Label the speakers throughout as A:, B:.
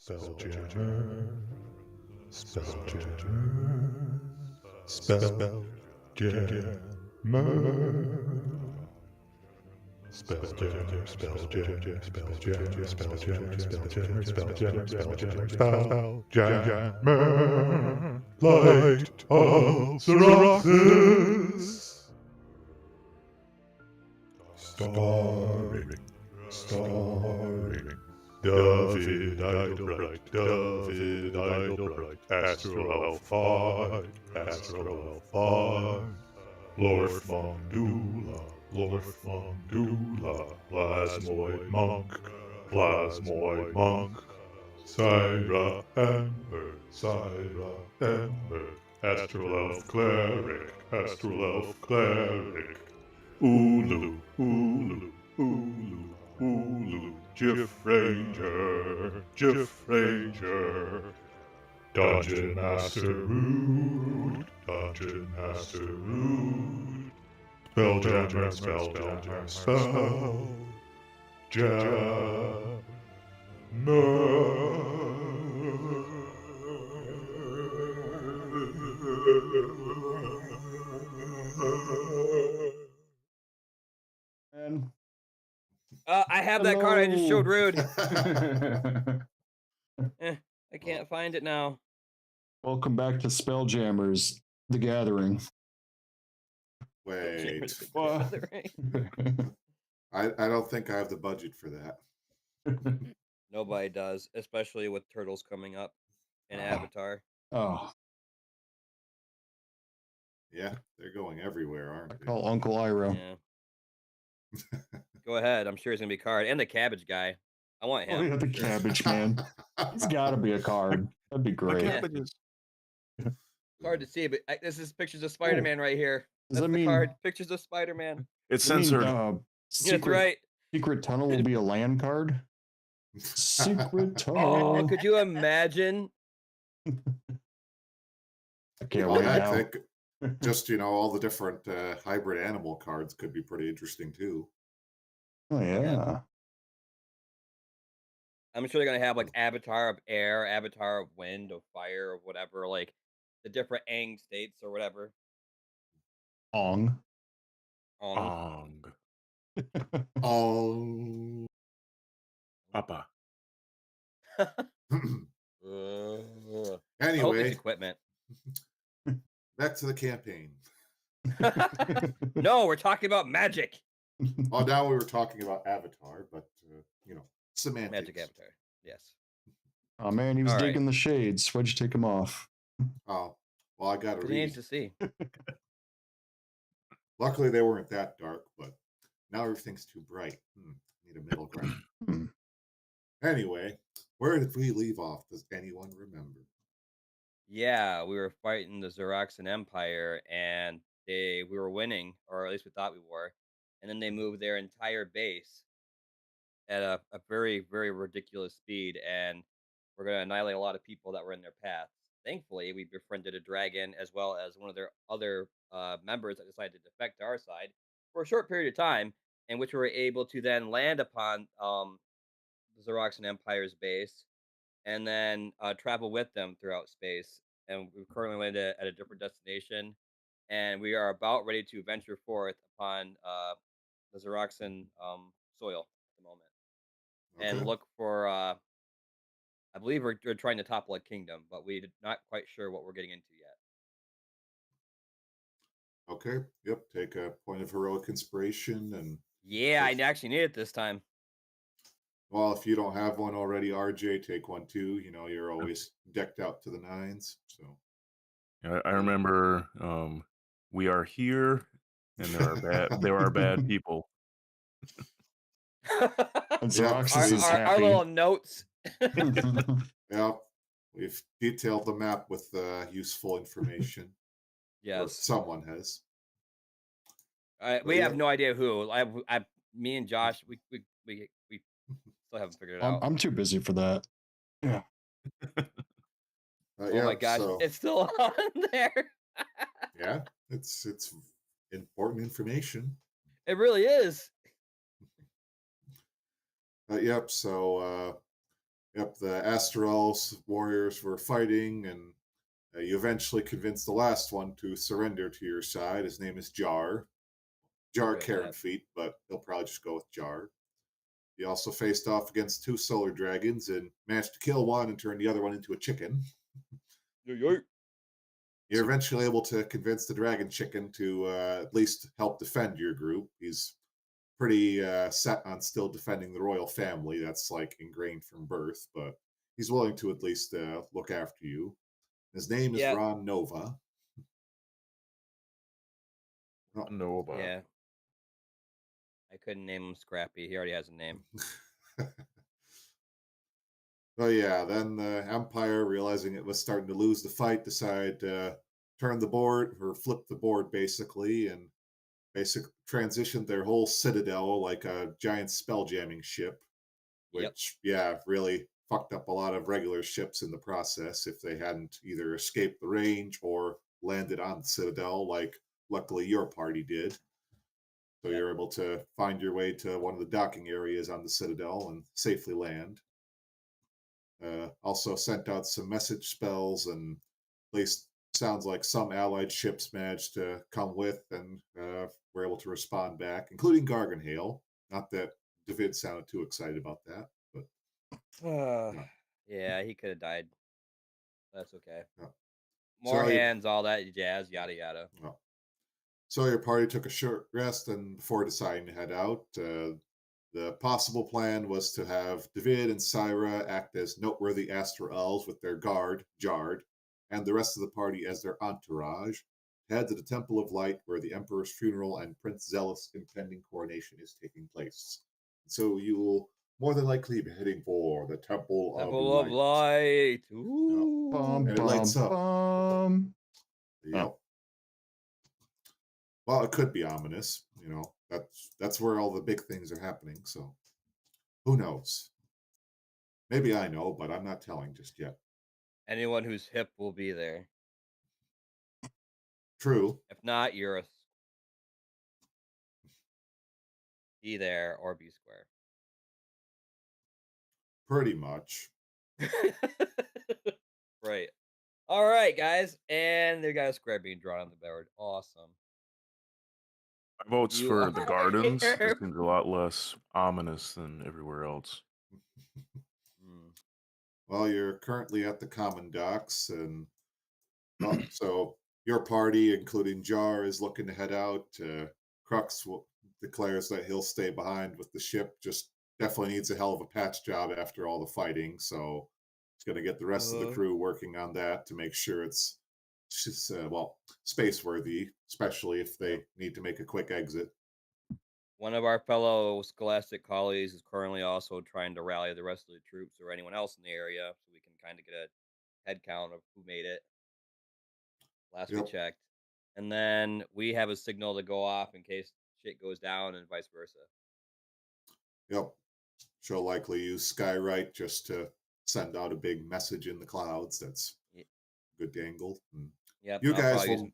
A: SpellJammer, SpellJammer, SpellJammer, SpellJammer, SpellJammer, SpellJammer, SpellJammer, SpellJammer, SpellJammer, SpellJammer, SpellJammer, Light of Xeroxes. Starring David Idlebright, Astro Elf 5, Lorth Mongdula, Plasmoid Monk, Syra Ember, Astral Elf Cleric, Ulu, Jiff Ranger, Dungeon Master Rude, Spelljammer,
B: And
C: I have that card I just showed Rude.
B: Hello.
C: I can't find it now.
B: Welcome back to SpellJammers, The Gathering.
D: Wait.
B: What?
D: I don't think I have the budget for that.
C: Nobody does, especially with Turtles coming up in Avatar.
B: Oh,
D: Yeah, they're going everywhere, aren't
B: I
D: they?
B: call Uncle Iroh.
C: Yeah. Go ahead. I'm sure he's gonna be a card, and the Cabbage Guy. I want him.
B: Oh, yeah, the Cabbage Man. He's got to be a card. That'd be great.
C: It's hard to see, but this is pictures of Spider-Man right here.
B: Does
C: That's
B: that
C: the
B: mean
C: card. Pictures of Spider-Man.
E: It's
B: does that mean,
E: censored.
C: That's right.
B: Secret Tunnel will be a land card? Secret Tunnel.
C: Oh, could you imagine?
B: I can't
D: Well,
B: wait
D: I
B: now.
D: think just, all the different hybrid animal cards could be pretty interesting too.
B: Oh, yeah.
C: I'm sure they're gonna have like Avatar of Air, Avatar of Wind, of Fire, or whatever, like the different Aang states or whatever.
B: Ong.
E: Ong.
D: Oh.
E: Papa.
D: Anyway,
C: equipment.
D: back to the campaign.
C: No, we're talking about magic.
D: Oh, now we were talking about Avatar, but semantics.
C: Magic Avatar. Yes.
B: Oh, man, he was
C: All right.
B: digging the shades. Why'd you take him off?
D: Oh, well, I got to
C: He needs
D: read.
C: to see.
D: Luckily, they weren't that dark, but now everything's too bright. Need a middle ground. Anyway, where did we leave off? Does anyone remember?
C: Yeah, we were fighting the Xeroxan Empire, and we were winning, or at least we thought we were. And then they moved their entire base at a very, very ridiculous speed, and we're going to annihilate a lot of people that were in their path. Thankfully, we befriended a dragon as well as one of their other members that decided to defect to our side for a short period of time, in which we were able to then land upon the Xeroxan Empire's base and then travel with them throughout space. And we've currently landed at a different destination, and we are about ready to venture forth upon the Xeroxan soil at the moment and
D: Okay.
C: look for. I believe we're trying to topple a kingdom, but we're not quite sure what we're getting into yet.
D: Okay. Yep. Take a point of heroic inspiration, and
C: Yeah, I actually need it this time.
D: well, if you don't have one already, RJ, take one too. You're always decked out to the nines. So
E: I remember we are here, and there are bad people.
B: And Xeroxus is
C: our
B: happy.
C: little notes.
D: Yeah, we've detailed the map with useful information. Or
C: Yes.
D: someone has.
C: We have no idea who. Me and Josh, we still haven't figured it out.
B: I'm too busy for that. Yeah.
C: Oh my gosh,
D: so,
C: it's still on there.
D: yeah, it's important information.
C: It really is.
D: Yep. So Yep, the Astrals warriors were fighting, and you eventually convinced the last one to surrender to your side. His name is Jar. Jar
C: Good with
D: Karen
C: that.
D: Feet, but he'll probably just go with Jar. He also faced off against 2 solar dragons and managed to kill one and turn the other one into a chicken. You're eventually able to convince the dragon chicken to at least help defend your group. He's pretty set on still defending the royal family. That's like ingrained from birth, but he's willing to at least look after you. His name is
C: Yeah.
D: Ron Nova. Oh,
E: know about.
C: Yeah. I couldn't name him Scrappy. He already has a name.
D: oh yeah, then the Empire, realizing it was starting to lose the fight, decided to turn the board or flip the board basically, and transitioned their whole citadel like a giant spelljamming ship,
C: Yep.
D: which yeah, really fucked up a lot of regular ships in the process if they hadn't either escaped the range or landed on the citadel, like luckily your party did. So
C: Yep.
D: you're able to find your way to one of the docking areas on the citadel and safely land. Also sent out some message spells, and at least sounds like some allied ships managed to come with and were able to respond back, including Garganhale. Not that David sounded too excited about that, but yeah.
C: Yeah, he could have died. That's okay.
D: Yeah.
C: More
D: So,
C: hands, all that jazz, yada yada.
D: yeah. So your party took a short rest, and before deciding to head out, the possible plan was to have David and Syra act as noteworthy Astro Elves with their guard, Jard, and the rest of the party as their entourage, head to the Temple of Light where the Emperor's funeral and Prince Zealous' impending coronation is taking place. So you will more than likely be heading for the Temple of
C: Temple of Light. Ooh.
B: Bum,
D: And it lights
B: bum,
D: up.
B: bum.
D: Yep. Well, it could be ominous, you know. That's where all the big things are happening, so who knows? Maybe I know, but I'm not telling just yet.
C: Anyone who's hip will be there.
D: True.
C: If not, you're a be there or be square.
D: Pretty much.
C: Right. All right, guys, and they got a square being drawn on the board. Awesome.
E: My vote's
C: You
E: for the
C: are
E: gardens. It
C: here.
E: seems a lot less ominous than everywhere else.
C: Hmm.
D: Well, you're currently at the common docks, and so your party, including Jar, is looking to head out. Crux declares that he'll stay behind with the ship. Just definitely needs a hell of a patch job after all the fighting, so he's going to get the rest of the crew working on that to make sure it's just well, space worthy, especially if they need to make a quick exit.
C: One of our fellow Scholastic colleagues is currently also trying to rally the rest of the troops or anyone else in the area so we can kind of get a head count of who made it. Last we
D: Yep.
C: checked. And then we have a signal to go off in case shit goes down and vice versa.
D: Yep. She'll likely use Skywrite just to send out a big message in the clouds. That's good angle. And
C: Yep.
D: you guys will.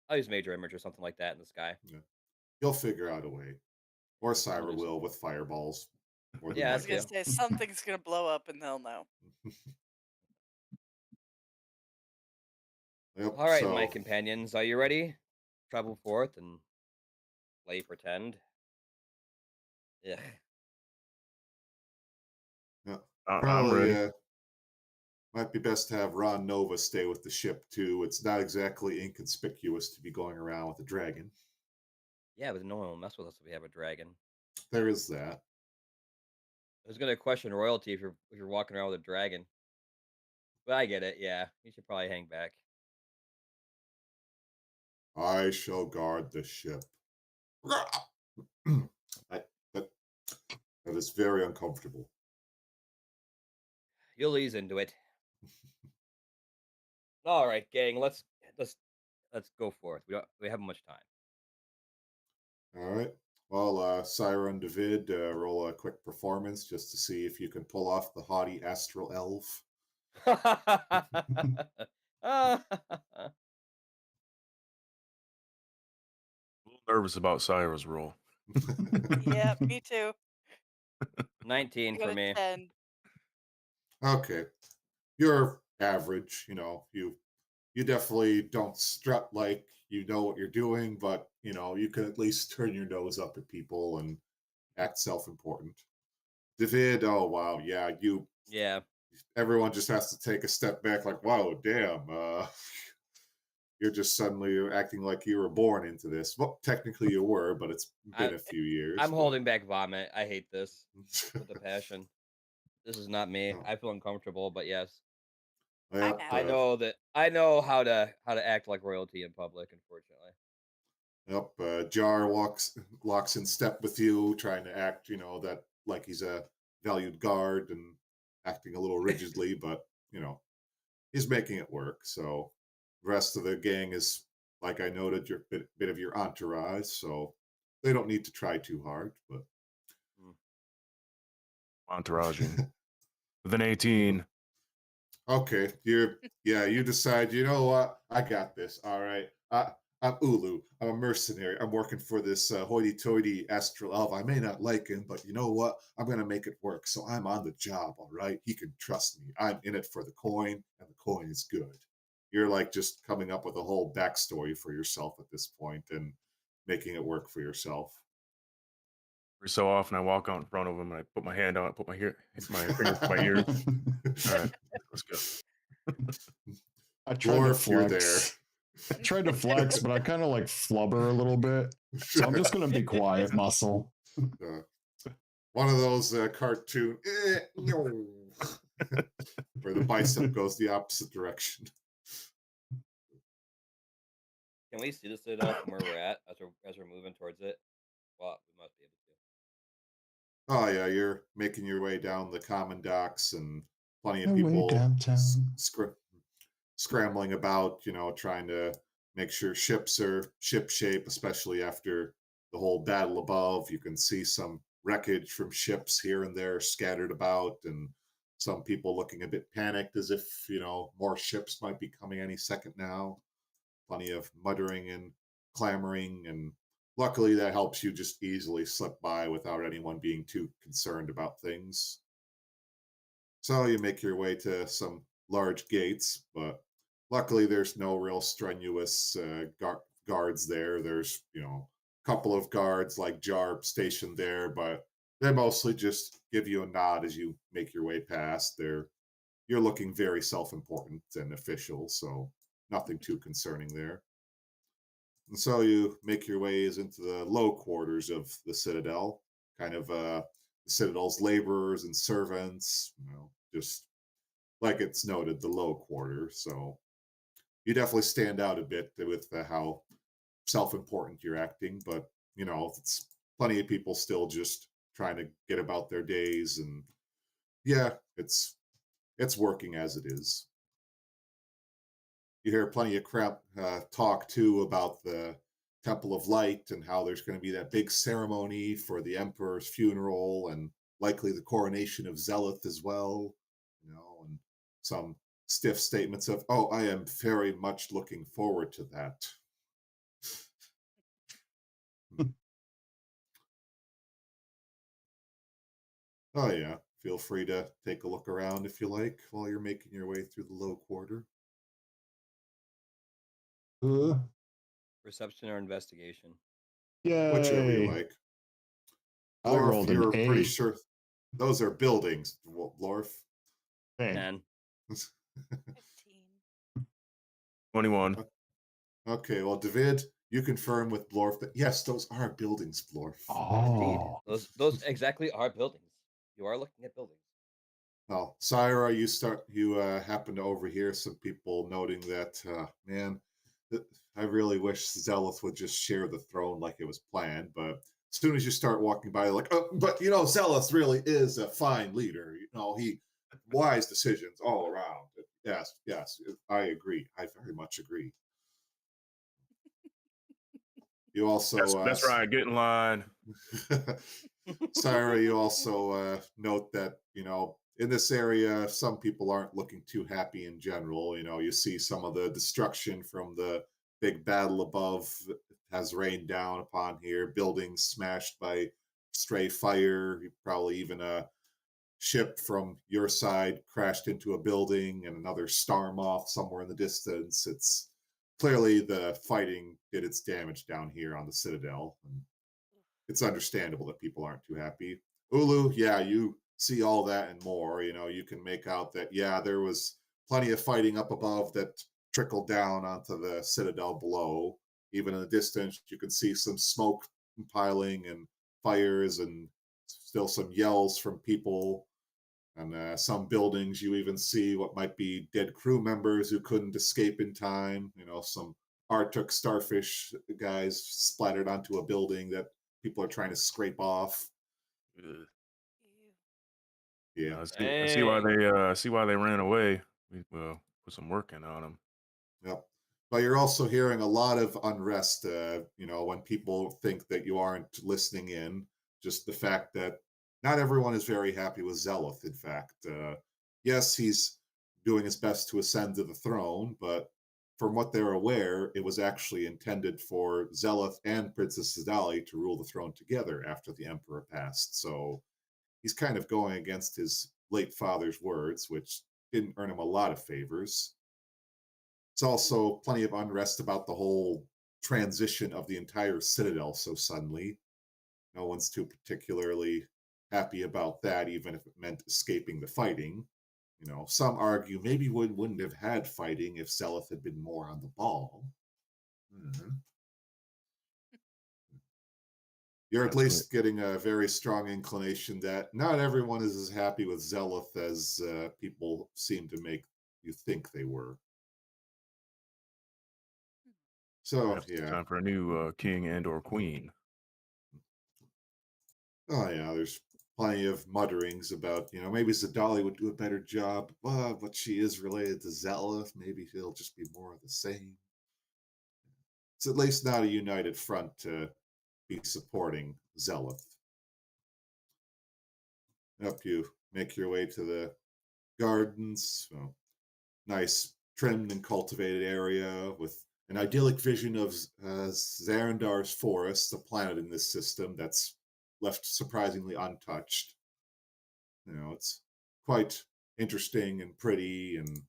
C: I'll use Major Image or something like that in the sky.
D: Yeah, you'll figure out a way, or Syra will with fireballs.
C: Yeah,
F: I was gonna say something's gonna blow up and they'll know.
D: Yep.
C: All right, my companions, are you ready? Travel forth and play pretend. Yeah.
D: Yeah.
E: I'm ready.
D: Might be best to have Ron Nova stay with the ship too. It's not exactly inconspicuous to be going around with a dragon.
C: Yeah, but no one will mess with us if we have a dragon.
D: There is that.
C: Who's gonna question royalty if you're walking around with a dragon? But I get it. Yeah, you should probably hang back.
D: I shall guard the ship. That is very uncomfortable.
C: You'll ease into it. All right, gang. Let's go forth. We haven't much time.
D: All right. Well, Syra and David, roll a quick performance just to see if you can pull off the haughty astral elf.
E: A little nervous about Syra's role.
F: Yeah, me too.
C: 19
F: I got
C: for
F: a
C: me.
F: 10.
D: Okay, you're average. You definitely don't strut like you know what you're doing, but you can at least turn your nose up at people and act self-important. David, oh wow, yeah,
C: Yeah.
D: everyone just has to take a step back, like, wow, damn, you're just suddenly acting like you were born into this. Well, technically you were, but it's
C: I
D: been a few years.
C: I'm holding back vomit. I hate this with a passion. This is not me.
D: Oh,
C: I feel uncomfortable, but yes.
F: I
D: yep,
F: know.
C: I know how to act like royalty in public, unfortunately.
D: yep. Jar locks in step with you, trying to act, that like he's a valued guard and acting a little rigidly, but he's making it work. So the rest of the gang is, like I noted, your bit of your entourage. So they don't need to try too hard. But
C: Mm.
E: Entouraging with an 18.
D: okay, you decide. You know what? I got this. All right. I'm Ulu. I'm a mercenary. I'm working for this hoity-toity astral elf. I may not like him, but you know what? I'm gonna make it work. So I'm on the job. All right. He can trust me. I'm in it for the coin, and the coin is good. You're like just coming up with a whole backstory for yourself at this point and making it work for yourself.
E: Every so often, I walk out in front of him and I put my hand on, put my fingers to my ears. All right, let's go.
B: I tried to
D: Dwarf, you're there.
B: flex. I tried to flex, but I kind of like flubber a little bit. So I'm just going to be quiet, muscle.
D: One of those cartoon where the bicep goes the opposite direction.
C: Can we see the citadel from where we're at as we're moving towards it? Well, we must be able to.
D: Oh yeah, you're making your way down the common docks, and plenty of
B: My way
D: people
B: downtown.
D: scrambling about, trying to make sure ships are ship shape, especially after the whole battle above. You can see some wreckage from ships here and there scattered about, and some people looking a bit panicked as if, more ships might be coming any second now. Plenty of muttering and clamoring, and luckily that helps you just easily slip by without anyone being too concerned about things. So you make your way to some large gates, but luckily there's no real strenuous guards there. There's, a couple of guards like Jar stationed there, but they mostly just give you a nod as you make your way past. You're looking very self-important and official, so nothing too concerning there. And so you make your ways into the low quarters of the Citadel, kind of the Citadel's laborers and servants, just like it's noted, the low quarter. So you definitely stand out a bit with how self-important you're acting, but it's plenty of people still just trying to get about their days, and yeah, it's working as it is. You hear plenty of crap talk too about the Temple of Light and how there's going to be that big ceremony for the Emperor's funeral and likely the coronation of Zeleth as well, and some stiff statements of, "Oh, I am very much looking forward to that." Oh yeah, feel free to take a look around if you like while you're making your way through the low quarter.
C: Perception or investigation?
D: Whichever you
B: Yay.
D: like.
B: I
D: Lorf,
B: rolled an
D: you're pretty
B: 8.
D: sure those are buildings, Lorf.
B: Hey,
C: 10.
F: 15.
E: 21.
D: Okay, well, David, you confirm with Blorf that yes, those are buildings, Blorf.
C: Indeed.
B: oh,
C: Those exactly are buildings. You are looking at buildings.
D: Well, Syra, you happen to overhear some people noting that man, I really wish Zeleth would just share the throne like it was planned, but as soon as you start walking by, like, oh, but Zeleth really is a fine leader. He wise decisions all around. Yes, yes, I agree. I very much agree. You also
E: That's right. Get in line.
D: Syra, you also note that, in this area, some people aren't looking too happy in general. You see some of the destruction from the big battle above has rained down upon here, buildings smashed by stray fire, probably even ship from your side crashed into a building and another star moth somewhere in the distance. It's clearly the fighting did its damage down here on the Citadel. And it's understandable that people aren't too happy. Ulu, yeah, you see all that and more. You can make out that, yeah, there was plenty of fighting up above that trickled down onto the Citadel below. Even in the distance, you can see some smoke piling and fires and still some yells from people. And some buildings, you even see what might be dead crew members who couldn't escape in time. Some Arctic starfish guys splattered onto a building that people are trying to scrape off.
E: Ugh.
D: Yeah.
E: I see why they ran away. We put some work in on them.
D: Yep. But you're also hearing a lot of unrest, when people think that you aren't listening in. Just the fact that not everyone is very happy with Zelith, in fact. Yes, he's doing his best to ascend to the throne, but from what they're aware, it was actually intended for Zelith and Princess Sadali to rule the throne together after the Emperor passed. So he's kind of going against his late father's words, which didn't earn him a lot of favors. It's also plenty of unrest about the whole transition of the entire Citadel so suddenly. No one's too particularly happy about that, even if it meant escaping the fighting. Some argue maybe we wouldn't have had fighting if Zelith had been more on the ball. Mm-hmm. You're at least getting a very strong inclination that not everyone is as happy with Zelith as people seem to make you think they were. So,
E: Perhaps it's time for a new king and or queen.
D: Oh, yeah, there's plenty of mutterings about, maybe Zadali would do a better job, but she is related to Zelith. Maybe he'll just be more of the same. It's at least not a united front to be supporting Zelith. Up you make your way to the gardens. Nice trimmed and cultivated area with an idyllic vision of Zarandar's forest, a planet in this system that's left surprisingly untouched. It's quite interesting and pretty. And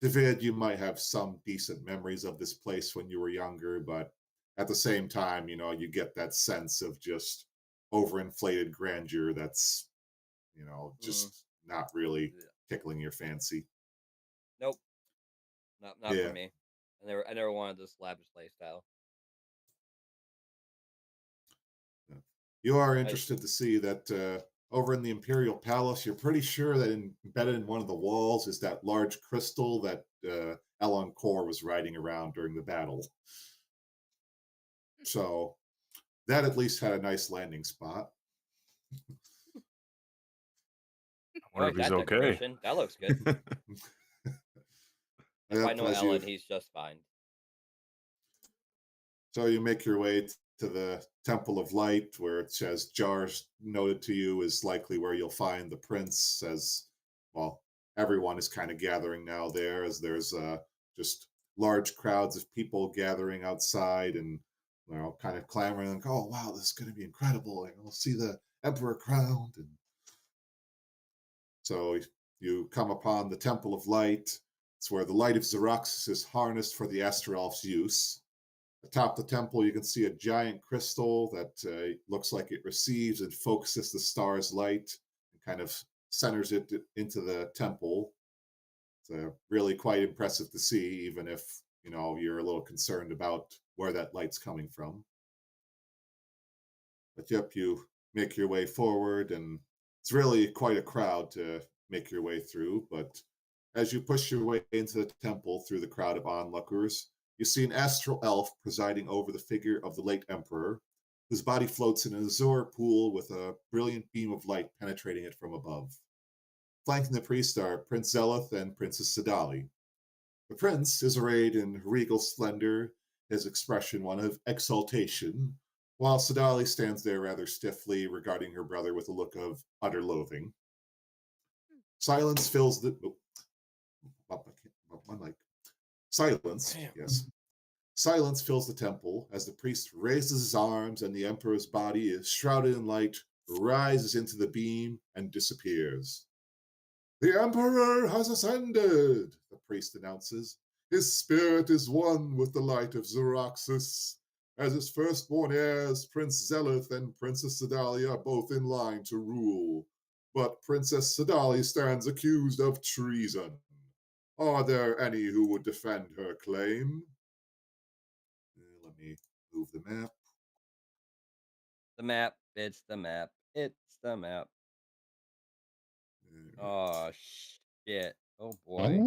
D: David, you might have some decent memories of this place when you were younger, but at the same time, you get that sense of just overinflated grandeur that's, just not really tickling your fancy.
C: Nope. Not
D: Yeah.
C: for me. I never wanted this lavish lifestyle.
D: You are interested to see that over in the Imperial Palace, you're pretty sure that embedded in one of the walls is that large crystal that Elon Kor was riding around during the battle. So that at least had a nice landing spot.
E: I wonder if he's
C: that
E: okay.
C: decoration. That looks good. If I know Ellen, he's just fine.
D: So you make your way to the Temple of Light, where it says Jar's noted to you is likely where you'll find the prince, as well, everyone is kind of gathering now there, as there's just large crowds of people gathering outside and kind of clamoring like, oh wow, this is going to be incredible. We'll see the Emperor crowned. And so you come upon the Temple of Light. It's where the light of Xeroxis is harnessed for the Astrolf's use. Atop the temple, you can see a giant crystal that looks like it receives and focuses the star's light and kind of centers it into the temple. It's really quite impressive to see, even if, you're a little concerned about where that light's coming from. But yep, you make your way forward, and it's really quite a crowd to make your way through. But as you push your way into the temple through the crowd of onlookers, you see an astral elf presiding over the figure of the late emperor, whose body floats in an azure pool with a brilliant beam of light penetrating it from above. Flanking the priest are Prince Zelith and Princess Sadali. The prince is arrayed in regal splendor, his expression one of exaltation, while Sadali stands there rather stiffly, regarding her brother with a look of utter loathing. Silence fills the... my mic. Silence, yes. Silence fills the temple as the priest raises his arms and the emperor's body is shrouded in light, rises into the beam and disappears. The Emperor has ascended, the priest announces. His spirit is one with the light of Xeraxis. As his firstborn heirs, Prince Zelith and Princess Sedalia are both in line to rule. But Princess Sedalia stands accused of treason. Are there any who would defend her claim? Let me move the map.
C: The map. It's the map. It's the map. Oh, shit. Oh, boy.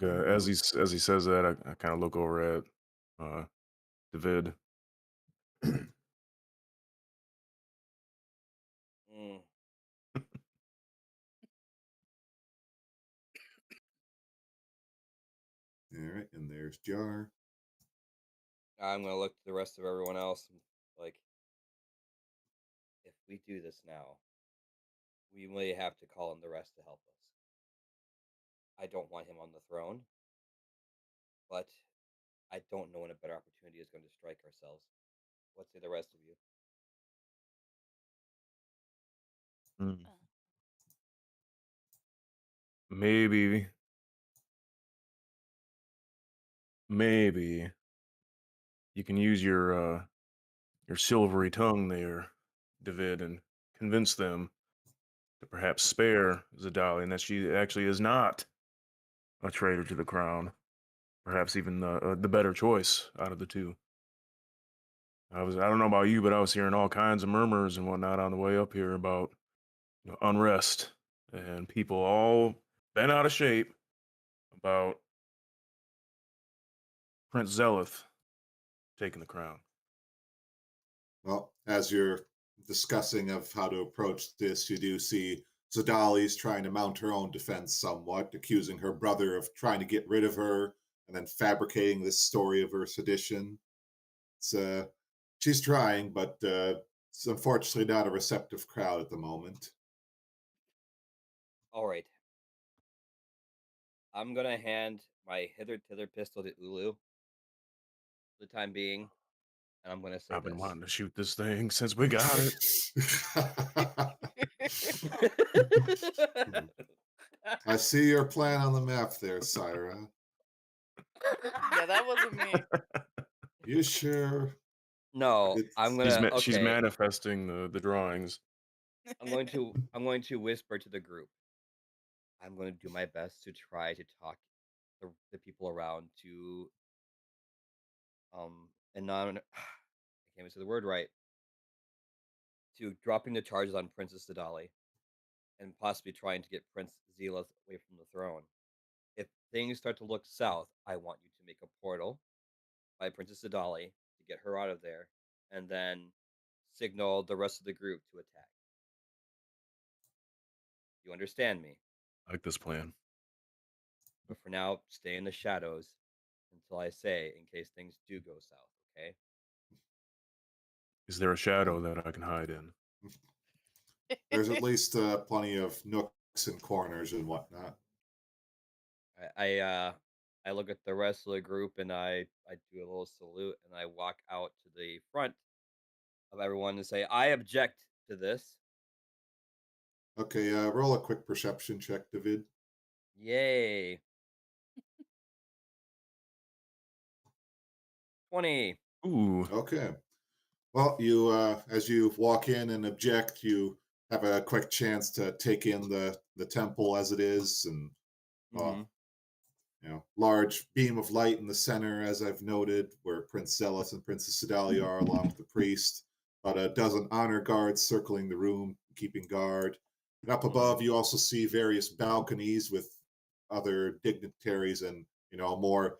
B: Oh,
E: As he says that, I kind of look over at David.
C: Mm.
D: All right, and there's Jar.
C: I'm going to look to the rest of everyone else and, like, if we do this now, we may have to call in the rest to help us. I don't want him on the throne, but I don't know when a better opportunity is going to strike ourselves. What say the rest of you?
E: Mm. Maybe you can use your silvery tongue there, David, and convince them to perhaps spare Zadali and that she actually is not a traitor to the crown. Perhaps even the better choice out of the two. I don't know about you, but I was hearing all kinds of murmurs and whatnot on the way up here about unrest and people all bent out of shape about Prince Zelith taking the crown.
D: Well, as you're discussing of how to approach this, you do see Zadali's trying to mount her own defense somewhat, accusing her brother of trying to get rid of her and then fabricating this story of her sedition. It's, she's trying, but it's unfortunately not a receptive crowd at the moment.
C: All right. I'm going to hand my hither-tither pistol to Ulu for the time being, and I'm going to say
E: I've been
C: this.
E: wanting to shoot this thing since we got it.
D: I see your plan on the map there, Syra.
F: Yeah, that wasn't me.
D: You sure?
C: No, I'm gonna.
E: She's
C: Okay,
E: manifesting the drawings.
C: I'm going to whisper to the group. I'm going to do my best to try to talk the people around to and non. I can't even say the word right. To dropping the charges on Princess Sedali, and possibly trying to get Prince Zelith away from the throne. If things start to look south, I want you to make a portal by Princess Sedali to get her out of there, and then signal the rest of the group to attack. You understand me?
E: I like this plan.
C: But for now, stay in the shadows until I say, in case things do go south, okay?
E: Is there a shadow that I can hide in?
D: There's at least plenty of nooks and corners and whatnot.
C: I look at the rest of the group and I do a little salute and I walk out to the front of everyone and say, I object to this.
D: Okay, roll a quick perception check, David.
C: Yay. 20.
E: Ooh.
D: Okay. Well, you as you walk in and object, you have a quick chance to take in the temple as it is, and
C: Mhm.
D: large beam of light in the center, as I've noted, where Prince Zelith and Princess Sedalia are, along with the priest. About a dozen honor guards circling the room, keeping guard. And up above, you also see various balconies with other dignitaries and more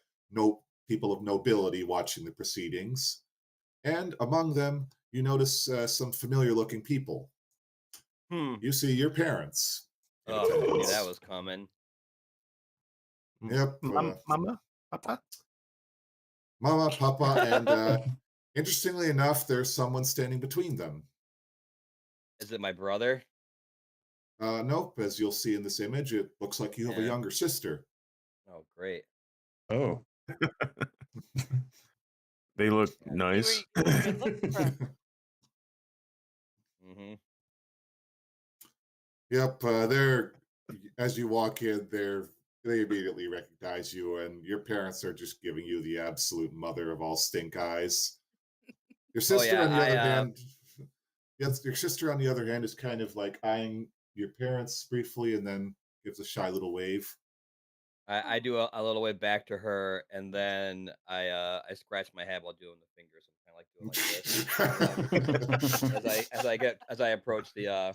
D: people of nobility watching the proceedings. And among them, you notice some familiar-looking people. You see your parents. in
C: Oh, I knew
D: attendance.
C: that was coming.
D: Yep.
E: Mama, Papa.
D: Mama, Papa, and interestingly enough, there's someone standing between them.
C: Is it my brother?
D: Nope, as you'll see in this image, it looks like you have a
C: Yeah.
D: younger sister.
C: Oh, great.
B: oh.
E: They look
C: Yeah.
E: nice.
F: Good looking friend.
C: Mm-hmm.
D: Yep, they're as you walk in, they immediately recognize you, and your parents are just giving you the absolute mother of all stink eyes. Your
C: Oh
D: sister,
C: yeah,
D: on the other hand, yes, your sister on the other hand is kind of like eyeing your parents briefly, and then gives a shy little wave.
C: I do a little way back to her, and then I scratch my head while doing the fingers. I'm kind of like doing like this as I approach the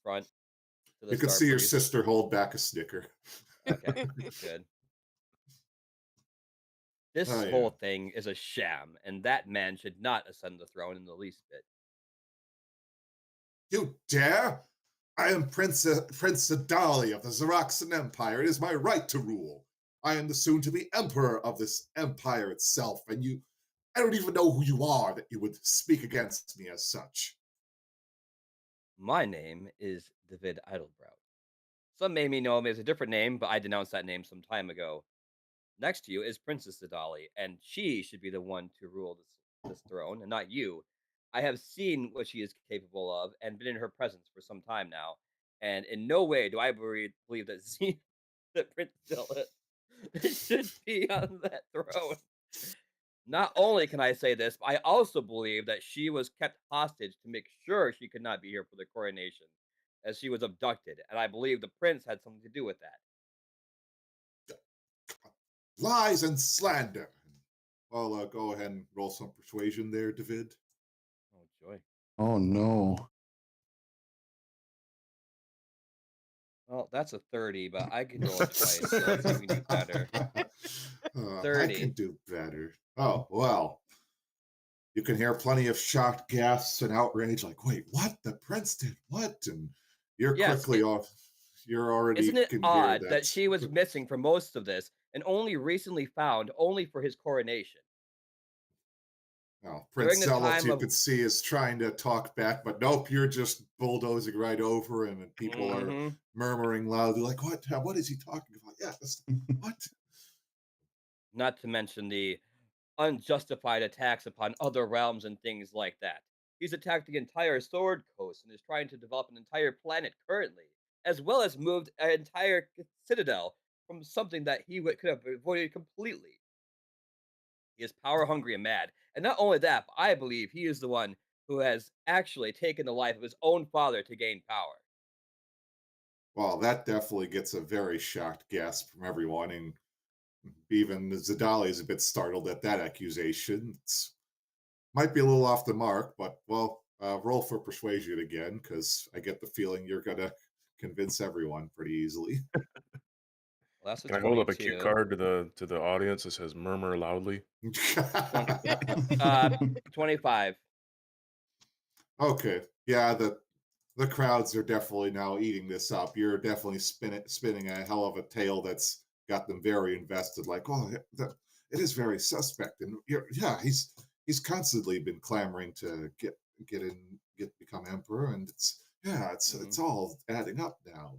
C: front to the
D: You can
C: star
D: see your
C: priest.
D: sister hold back a snicker.
C: Okay, good.
D: Oh
C: This
D: yeah.
C: whole thing is a sham, and that man should not ascend the throne in the least bit.
D: You dare? I am Prince Adali of the Xeroxan Empire. It is my right to rule. I am the soon-to-be emperor of this empire itself, and I don't even know who you are that you would speak against me as such.
C: My name is David Idlebrow. Some may know me as a different name, but I denounced that name some time ago. Next to you is Princess Adali, and she should be the one to rule this throne, and not you. I have seen what she is capable of, and been in her presence for some time now, and in no way do I believe that that Prince Philip should be on that throne. Not only can I say this, but I also believe that she was kept hostage to make sure she could not be here for the coronation, as she was abducted, and I believe the prince had something to do with that.
D: Lies and slander. Well, go ahead and roll some persuasion there, David.
C: Oh joy.
B: Oh no.
C: Well, that's a 30, but I can roll it twice, so let's see if we can do better.
D: I can
C: 30.
D: do better. Oh, well. You can hear plenty of shocked gasps and outrage, like, wait, what? The prince did what? And you're
C: Yes,
D: quickly off. You're already
C: isn't it
D: can hear
C: odd that
D: that.
C: she was missing for most of this and only recently found only for his coronation?
D: Well,
C: During
D: Prince
C: the
D: Zealot,
C: time
D: you
C: of
D: could see, is trying to talk back, but nope, you're just bulldozing right over him, and people are
C: Mhm.
D: murmuring loudly, like, what? What is he talking about? Yeah, what?
C: Not to mention the unjustified attacks upon other realms and things like that. He's attacked the entire Sword Coast and is trying to develop an entire planet currently, as well as moved an entire citadel from something that could have avoided completely. He is power hungry and mad. And not only that, but I believe he is the one who has actually taken the life of his own father to gain power.
D: Well, that definitely gets a very shocked gasp from everyone, and even Zadali is a bit startled at that accusation. Might be a little off the mark, but well, roll for persuasion again, because I get the feeling you're gonna convince everyone pretty easily.
C: Well, that's a
E: Can I hold up a cue
C: 22.
E: card to the audience that says "murmur loudly"?
C: 20, uh, 25.
D: Okay, yeah, the crowds are definitely now eating this up. You're definitely spinning a hell of a tale that's got them very invested. Like, oh, it is very suspect, and yeah, he's constantly been clamoring to become emperor, and it's
C: Hmm.
D: all adding up now.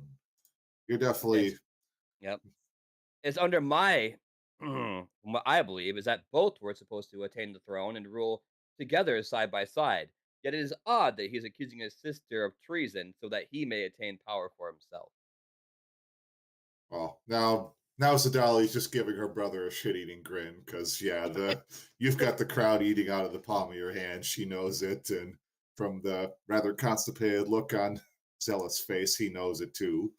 D: You're definitely
C: It's yep. It's under my what I believe is that both were supposed to attain the throne and rule together side by side. Yet it is odd that he's accusing his sister of treason so that he may attain power for himself.
D: well now Zadali's just giving her brother a shit-eating grin because yeah, you've got the crowd eating out of the palm of your hand. She knows it, and from the rather constipated look on Zealot's face, he knows it too.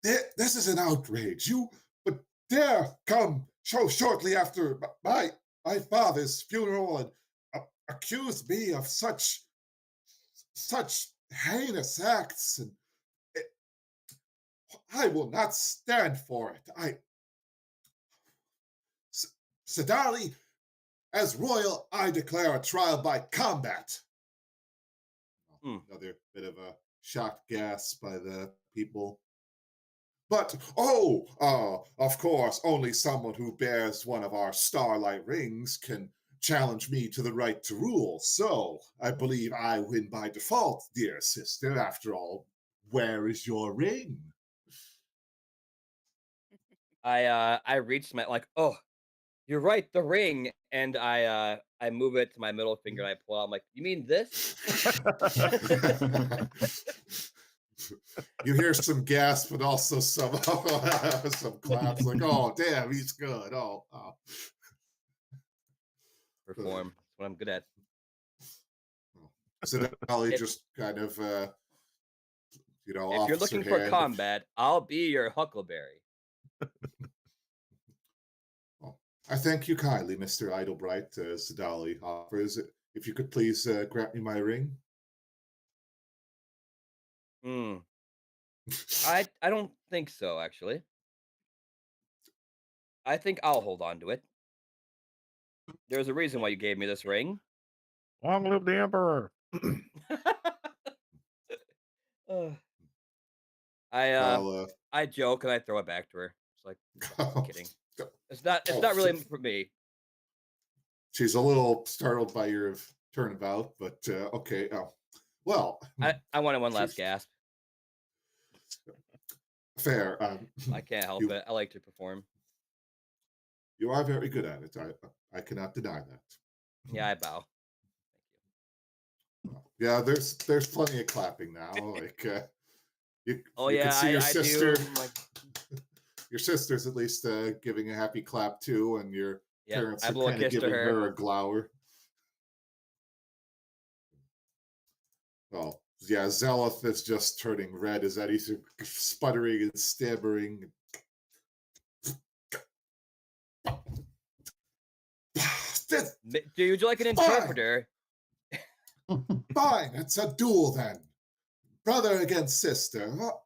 D: This is an outrage. You would dare come so shortly after my father's funeral and accuse me of such heinous acts, and it, I will not stand for it. Sadali, as royal, I declare a trial by combat.
C: Mm.
D: Another bit of a shocked gasp by the people. But, oh, of course, only someone who bears one of our starlight rings can challenge me to the right to rule. So, I believe I win by default, dear sister. After all, where is your ring?
C: I reached my like, oh, you're right, the ring, and I move it to my middle finger and I pull out. I'm like, you mean this?
D: You hear some gasp, but also some some claps. Like, oh, damn, he's good. Oh.
C: Perform. That's what I'm good at.
D: So Dolly
C: If
D: just kind of,
C: if you're
D: offers
C: looking
D: her
C: for
D: hand.
C: combat, I'll be your Huckleberry.
D: Well, I thank you kindly, Mr. Idlebright, as Dolly offers. If you could please grant me my ring.
C: Hmm. I don't think so, actually. I think I'll hold on to it. There's a reason why you gave me this ring.
E: Long live the emperor.
C: Ugh. I
D: Well,
C: I joke and I throw it back to her. It's like,
D: oh,
C: kidding. It's not really for me.
D: she's a little startled by your turnabout, but okay. Oh, well,
C: I wanted one
D: she-
C: last gasp.
D: fair.
C: I can't help
D: you,
C: it. I like to perform.
D: you are very good at it. I cannot deny that.
C: Yeah, I bow.
D: Yeah, there's plenty of clapping now. Like
C: Oh
D: you
C: yeah,
D: can see your
C: I
D: sister.
C: do. Like,
D: Your sister's at least giving a happy clap too, and your
C: yeah,
D: parents
C: I
D: are
C: blow a
D: kind of
C: kiss to
D: giving
C: her.
D: her a glower. Oh, yeah, Zeleth is just turning red as Eddie's sputtering and stammering.
C: Would you like an interpreter?
D: Fine, it's a duel then. Brother against sister. Well,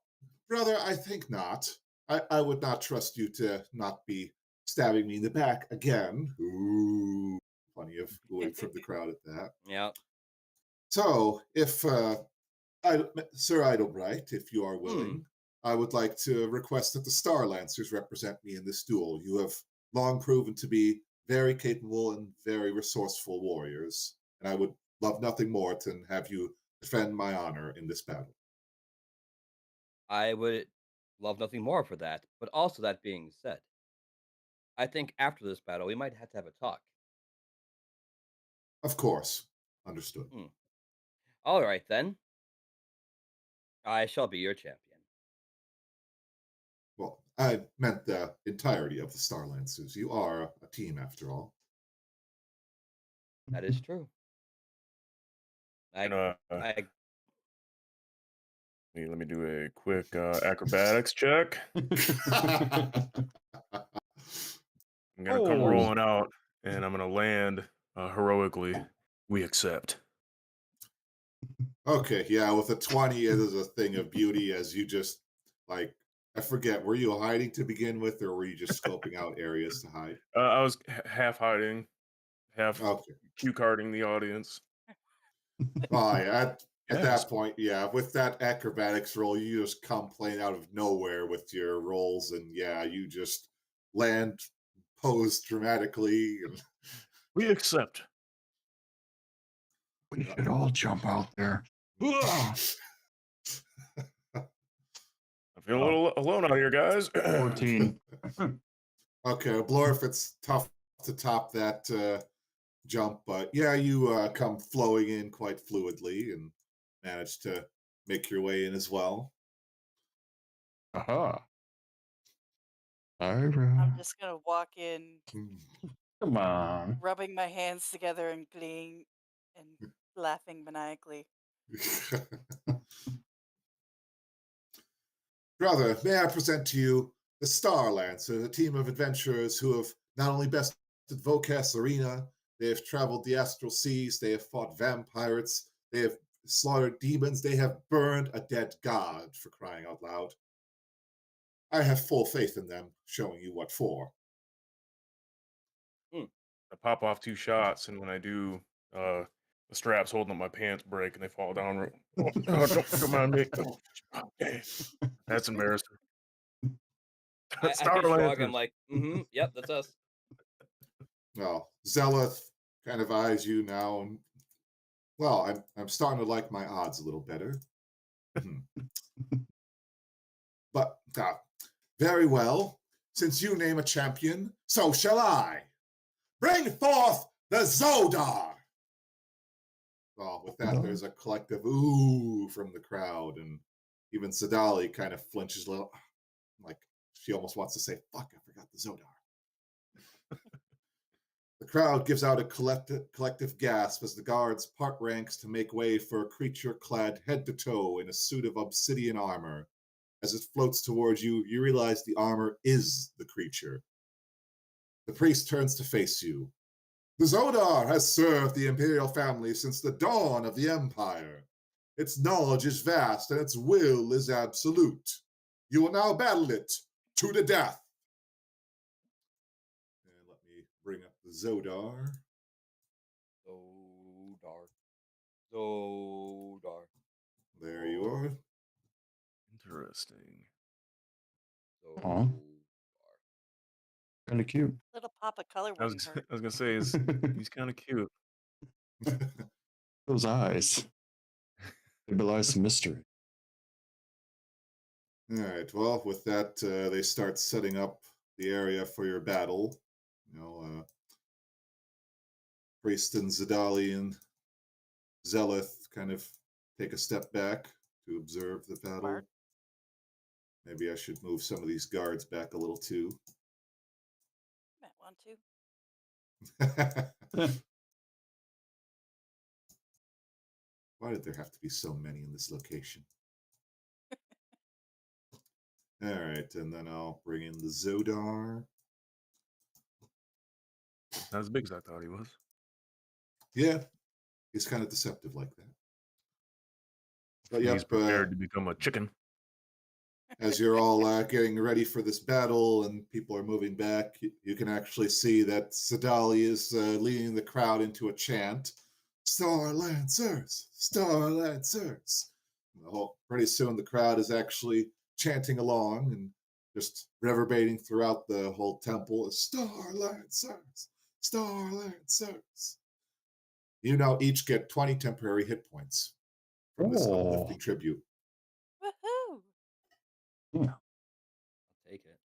D: brother, I think not. I would not trust you to not be stabbing me in the back again. Ooh, plenty of oohing from the crowd at that.
C: Yeah.
D: So, if Sir Idlebright, if you are willing, I would like to request that the StarLancers represent me in this duel. You have long proven to be very capable and very resourceful warriors, and I would love nothing more than have you defend my honor in this battle.
C: I would love nothing more for that. But also, that being said, I think after this battle, we might have to have a talk.
D: Of course, understood.
C: All right, then. I shall be your champion.
D: Well, I meant the entirety of the StarLancers. You are a team, after all.
C: That is true.
E: And,
C: I
E: let me do a quick acrobatics check. I'm gonna come rolling out, and I'm gonna land heroically. We accept.
D: Okay, yeah, with a 20, it is a thing of beauty as you just, like, I forget, were you hiding to begin with, or were you just scoping out areas to hide?
E: I was half hiding, half
D: Okay.
E: cue carding the audience.
D: Oh, yeah, at
E: Yes.
D: that point, yeah, with that acrobatics roll, you just come playing out of nowhere with your rolls, and yeah, you just land, pose dramatically, and
E: We accept.
B: We should all jump out there.
E: I feel a little alone out here, guys.
B: 14.
D: Okay, Blorf, it's tough to top that jump, but yeah, you come flowing in quite fluidly and manage to make your way in as well.
B: Aha.
F: I'm just gonna walk in,
B: Come on.
F: rubbing my hands together and gleeing and laughing maniacally.
D: Brother, may I present to you the StarLancers, a team of adventurers who have not only bested Vocas Arena, they have traveled the astral seas, they have fought vampires, they have slaughtered demons, they have burned a dead god, for crying out loud. I have full faith in them, showing you what for.
E: I pop off 2 shots, and when I do, the straps holding up my pants break, and they fall down. Oh, don't mind me. Okay. That's embarrassing.
C: I just shrug. I'm like, yep, that's us.
D: Well, Zeleth kind of eyes you now, and well, I'm starting to like my odds a little better. But very well. Since you name a champion, so shall I. Bring forth the Zodar! Well, with that, there's a collective ooh from the crowd, and even Sadali kind of flinches a little, like she almost wants to say, fuck, I forgot the Zodar. The crowd gives out a collective gasp as the guards part ranks to make way for a creature clad head to toe in a suit of obsidian armor. As it floats towards you, you realize the armor is the creature. The priest turns to face you. The Zodar has served the imperial family since the dawn of the empire. Its knowledge is vast and its will is absolute. You will now battle it to the death. And let me bring up the Zodar.
C: Zodar.
D: There you are.
E: Interesting.
B: Aw. Kind of cute.
F: Little pop of color
E: I was,
F: wouldn't hurt.
E: I was gonna say he's kind of cute.
B: Those eyes. They belie some mystery.
D: All right. Well, with that, they start setting up the area for your battle. Priest and Zadali and Zeleth kind of take a step back to observe the battle.
F: Smart.
D: Maybe I should move some of these guards back a little too.
F: Might want to.
D: Why did there have to be so many in this location? All right, and then I'll bring in the Zodar.
E: Not as big as I thought he was.
D: Yeah, he's kind of deceptive like that. But
E: He's
D: yep,
E: prepared to become a chicken.
D: as you're all getting ready for this battle and people are moving back, you can actually see that Sadali is leading the crowd into a chant. StarLancers! StarLancers! Pretty soon the crowd is actually chanting along and just reverberating throughout the whole temple as StarLancers! StarLancers! You now each get 20 temporary hit points from this uplifting tribute.
F: Woohoo!
B: Yeah.
C: I'll take it.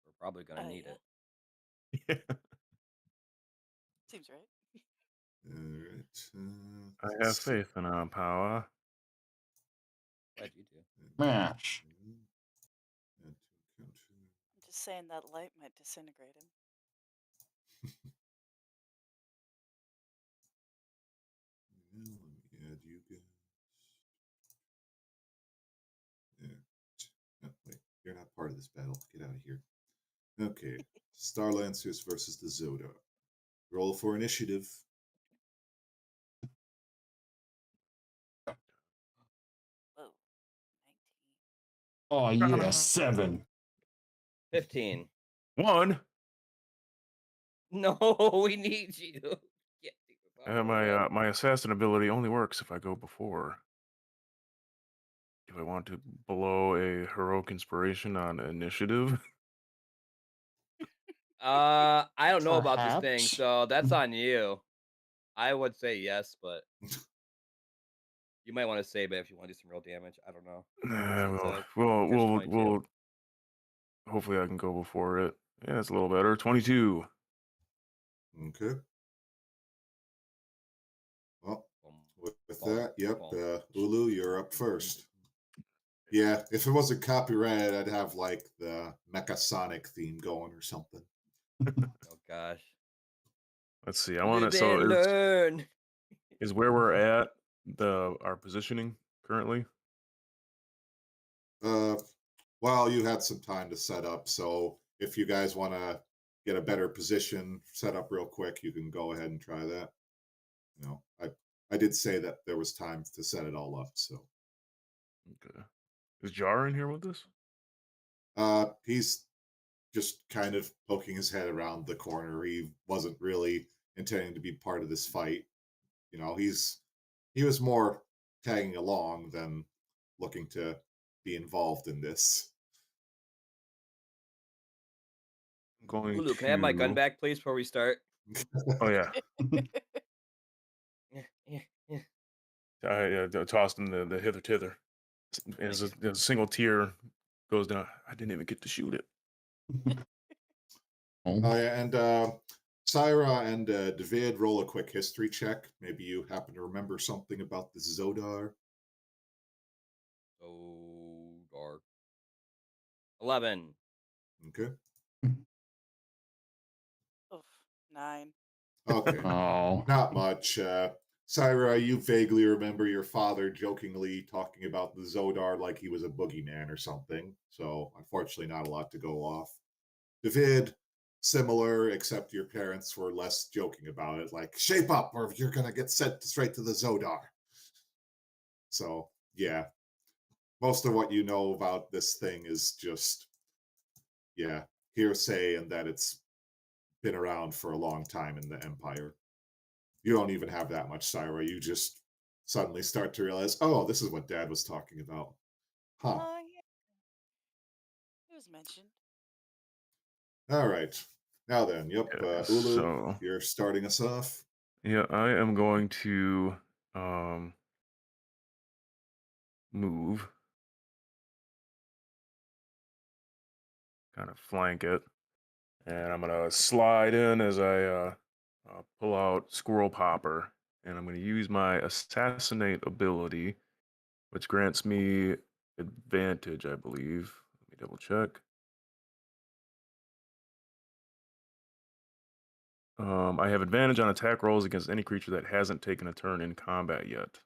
C: We're probably gonna need
F: yeah.
C: it.
E: Yeah.
F: Seems right.
D: All right.
E: I have faith in our power.
C: Glad you do.
B: Mash.
F: I'm just saying that light might disintegrate him.
D: Let me add you guys. There. Oh, wait, you're not part of this battle. Get out of here. Okay. StarLancers versus the Zodar. Roll for initiative.
F: Whoa. 19.
B: Oh yeah, 7.
C: 15.
E: 1.
C: No, we need you. Get
E: My assassin ability only works if I go before. Do I want to blow a heroic inspiration on initiative?
C: I don't know about this thing,
B: Perhaps.
C: so that's on you. I would say yes, but you might want to save it if you want to do some real damage. I don't know.
E: We'll hopefully I can go before it. Yeah, it's a little better. 22.
D: Okay. Well, with that, yep. Ulu, you're up first. Yeah, if it wasn't copyrighted, I'd have like the Mecha Sonic theme going or something.
C: Oh gosh.
E: Let's see. I want it.
C: Live
E: So
C: and learn.
E: is where we're at our positioning currently?
D: Well, you had some time to set up, so if you guys want to get a better position set up real quick, you can go ahead and try that. I did say that there was time to set it all up, so.
E: Okay. Is Jar in here with us?
D: He's just kind of poking his head around the corner. He wasn't really intending to be part of this fight. He was more tagging along than looking to be involved in this.
E: I'm going
C: Ulu, can I have my gun back, please, before we start?
E: Oh yeah. I tossed him the hither tither. As a single tear goes down. I didn't even get to shoot it.
B: Oh,
D: Oh yeah, and Syra and David, roll a quick history check. Maybe you happen to remember something about the Zodar.
C: So dark. 11.
D: Okay.
F: Oof, 9.
D: Okay.
B: oh,
D: Not much. Syra, you vaguely remember your father jokingly talking about the Zodar like he was a boogeyman or something. So, unfortunately, not a lot to go off. David, similar, except your parents were less joking about it, like, shape up or you're going to get sent straight to the Zodar. So, yeah, most of what you know about this thing is just, yeah, hearsay and that it's been around for a long time in the Empire. You don't even have that much Syra. You just suddenly start to realize, oh, this is what Dad was talking about. Huh.
F: Oh, yeah. It was mentioned.
D: All right. Now then, yep,
E: Yeah,
D: Ulu,
E: so
D: you're starting us off.
E: yeah, I am going to move, kind of flank it, and I'm gonna slide in as I pull out Squirrel Popper, and I'm gonna use my Assassinate ability, which grants me advantage, I believe. Let me double check. I have advantage on attack rolls against any creature that hasn't taken a turn in combat yet.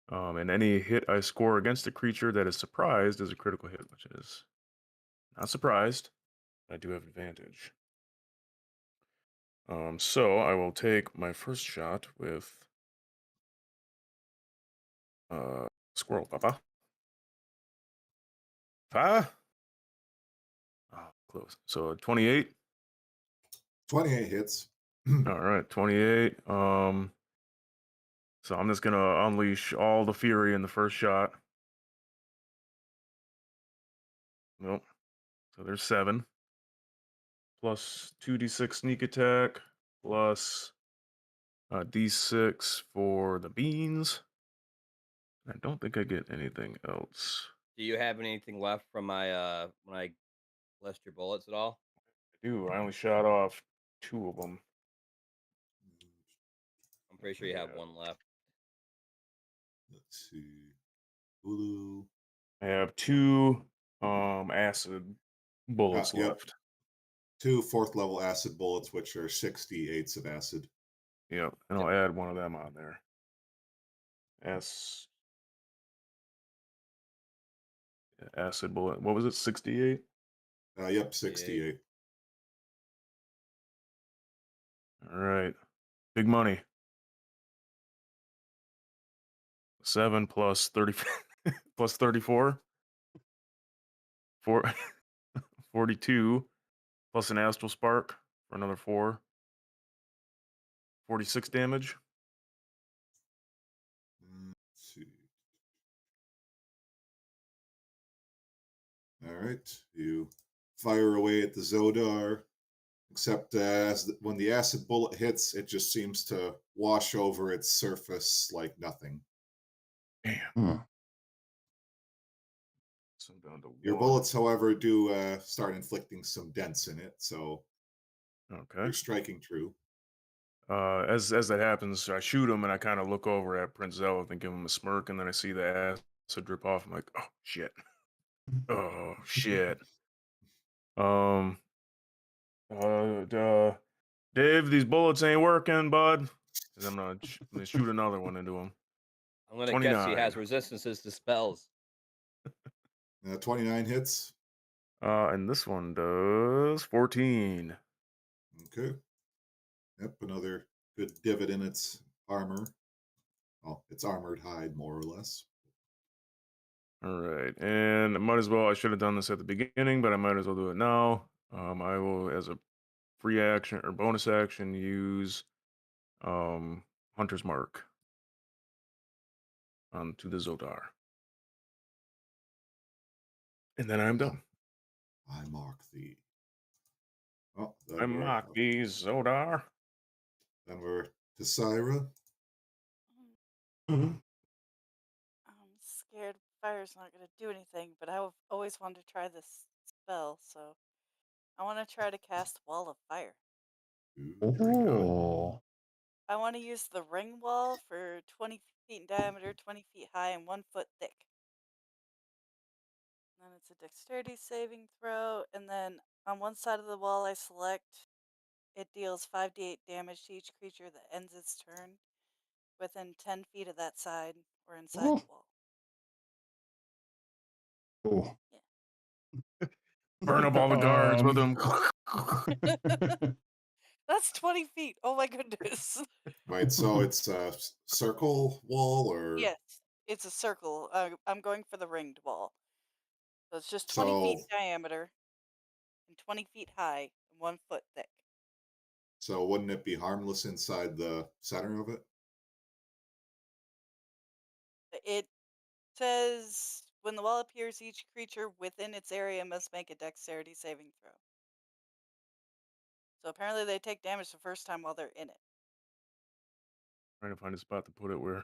E: And any hit I score against a creature that is surprised is a critical hit, which is not surprised. I do have advantage. So I will take my first shot with Squirrel Papa. Ah! Oh, close. So 28.
D: 28 hits.
E: All right, 28. So I'm just gonna unleash all the fury in the first shot. Nope. So there's 7. Plus 2d6 sneak attack. Plus d6 for the beans. I don't think I get anything else.
C: Do you have anything left from my when I blessed your bullets at all?
E: I do. I only shot off 2 of them.
C: I'm pretty sure you have one left.
D: Let's see. Ulu.
E: I have 2 acid bullets
D: Yep.
E: left.
D: 2 fourth level acid bullets, which are 68s of acid.
E: Yep, and I'll add one of them on there. Acid bullet. What was it? 68?
D: Yep, 68.
E: All right. Big money. 7 plus 30 plus 34. 42 plus an astral spark for another 4. 46 damage.
D: Let's see. All right. You fire away at the Zodar, except when the acid bullet hits, it just seems to wash over its surface like nothing.
E: Damn.
B: huh.
E: So I'm down to
D: Your
E: 1.
D: bullets, however, do start inflicting some dents in it, so
E: Okay.
D: you're striking true.
E: As that happens, I shoot him and I kind of look over at Prince Zelith and give him a smirk, and then I see the acid drip off. I'm like, oh shit. Oh shit. Um. Dave, these bullets ain't working, bud. 'Cause I'm gonna shoot another one into him.
C: I'm gonna guess he
E: 29.
C: has resistances to spells.
D: 29 hits.
E: And this one does 14.
D: Okay. Yep, another good divot in its armor. Well, it's armored hide, more or less.
E: All right, and I should have done this at the beginning, but I might as well do it now. I will, as a free action or bonus action, use Hunter's Mark onto the Zodar. And then I'm done.
D: I mark thee. Oh,
E: I mock thee, Zodar.
D: Then we're to Syra.
F: I'm scared fire's not going to do anything, but I've always wanted to try this spell, so I want to try to cast Wall of Fire.
D: Ooh, bring it on.
B: Oh.
F: I want to use the ring wall for 20 feet in diameter, 20 feet high, and 1 foot thick. And then it's a dexterity saving throw. And then on one side of the wall, I select it deals 5d8 damage to each creature that ends its turn within 10 feet of that side or inside
B: Oh.
F: the wall.
B: Oh.
F: Yeah.
E: Burn up all the guards with them.
F: That's 20 feet. Oh my goodness.
D: Right, so it's a circle wall, or
F: Yes, it's a circle. I'm going for the ringed wall. So it's just 20 feet
D: so
F: in diameter and 20 feet high and 1 foot thick.
D: so wouldn't it be harmless inside the center of it?
F: It says when the wall appears, each creature within its area must make a dexterity saving throw. So apparently they take damage the first time while they're in it.
E: Trying to find a spot to put it where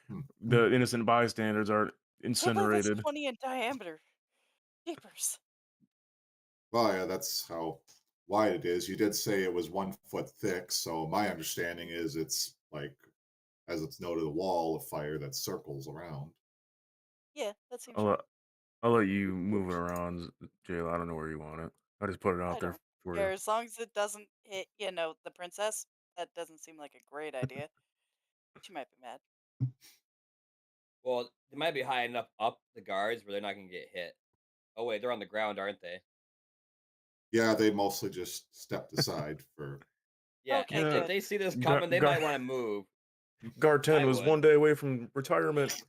D: Hmm.
E: the innocent bystanders are
F: Can't believe that's
E: incinerated.
F: 20 in diameter. Jeepers.
D: Well, yeah, that's how wide it is. You did say it was 1 foot thick, so my understanding is it's like, as it's noted, a wall of fire that circles around.
F: Yeah, that seems
E: I'll,
F: right.
E: let- I'll let you move it around, Jayla. I don't know where you want it. I just put it
F: I
E: out there
F: don't
E: for
F: care
E: you.
F: as long as it doesn't hit, the princess. That doesn't seem like a great idea. She might be mad.
C: Well, they might be high enough up the guards where they're not gonna get hit. Oh wait, they're on the ground, aren't they?
D: Yeah, they mostly just stepped aside for.
C: Yeah,
F: Okay,
E: Yeah,
C: if
F: good.
C: they see this
E: Gar-
C: coming, they
E: Gar-
C: might want to move.
E: Guard 10
C: I
E: was
C: would.
E: 1 day away from retirement.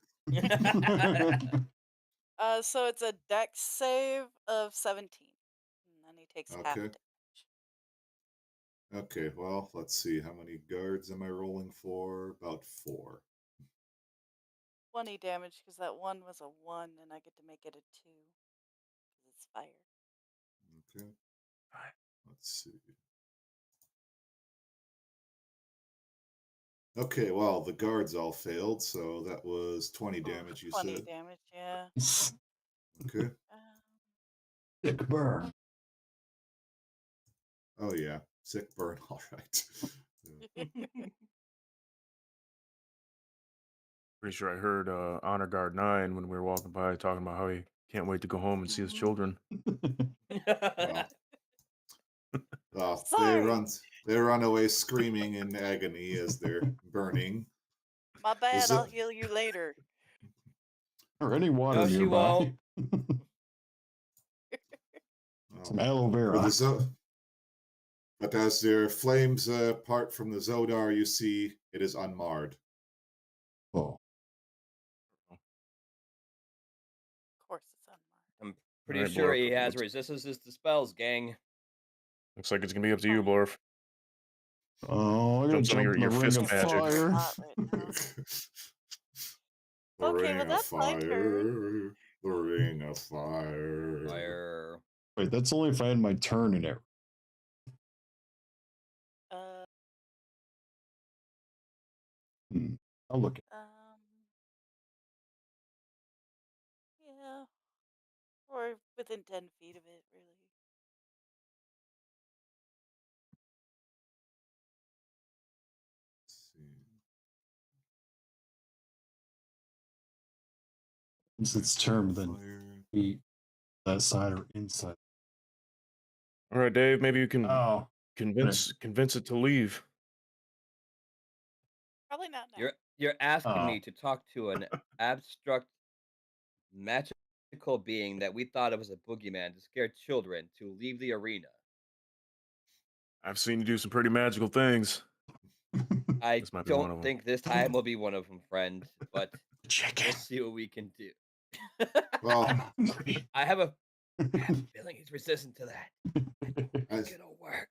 F: So it's a dex save of 17. And then he takes half
D: Okay.
F: damage.
D: Okay, well, let's see. How many guards am I rolling for? About 4.
F: 20 damage because that one was a 1 and I get to make it a 2 because it's fire.
D: Okay. Let's see. Okay, well, the guards all failed, so that was 20 damage, you
F: 20
D: said.
F: damage, yeah.
D: Okay.
B: Sick burn.
D: Oh, yeah. Sick burn. All right.
E: Pretty sure I heard Honor Guard 9 when we were walking by talking about how he can't wait to go home and see his children.
D: Well,
F: Sorry.
D: they run away screaming in agony as they're burning.
F: My bad,
D: zo-
F: I'll heal you later.
B: Or any water
C: No, she
B: nearby.
C: won't.
B: Some aloe vera.
D: But as their flames part from the Zodar, you see it is unmarred.
B: Oh.
F: Of course it's unmarked.
C: I'm pretty
E: Alright,
C: sure
E: Blorp,
C: he has
E: looks-
C: resistances to spells, gang.
E: Looks like it's gonna be up to you, Blorf.
B: Oh, I gotta
E: Jump some of
B: jump in
E: your
B: the ring
E: fist
B: of
E: magic.
B: fire.
F: Hot right now.
D: The
F: Okay,
D: ring
F: well,
D: of
F: that's my turn.
D: fire. The ring of fire.
C: Fire.
B: Wait, that's only if I had my turn in it. I'll look at
F: Yeah. Or within 10 feet of it, really.
D: Let's see.
B: Since it's term, then
D: Fire.
B: be that side or inside.
E: All right, Dave. Maybe you can
B: Oh,
E: convince it to leave.
F: Probably not now.
C: You're asking
B: Oh.
C: me to talk to an abstract magical being that we thought of as a boogeyman to scare children to leave the arena.
E: I've seen you do some pretty magical things.
C: I
E: This might be one of
C: don't
E: 'em.
C: think this time will be one of them, friend, but
B: chicken.
C: we'll see what we can do.
D: Well,
C: I have a feeling he's resistant to that. It's
D: I,
C: gonna work.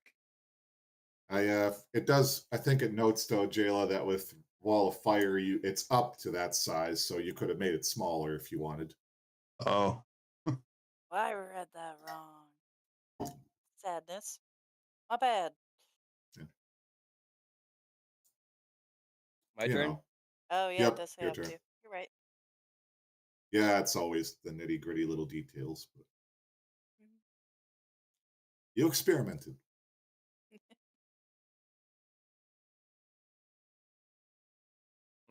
D: it does. I think it notes though, Jayla, that with wall of fire, it's up to that size, so you could have made it smaller if you wanted.
B: Oh.
F: I read that wrong. Sadness. My bad.
C: My
D: You
C: turn?
D: know.
F: Oh, yeah,
D: Yep,
F: it does say
D: your
F: up
D: turn.
F: to. You're right.
D: Yeah, it's always the nitty gritty little details. But You experimented.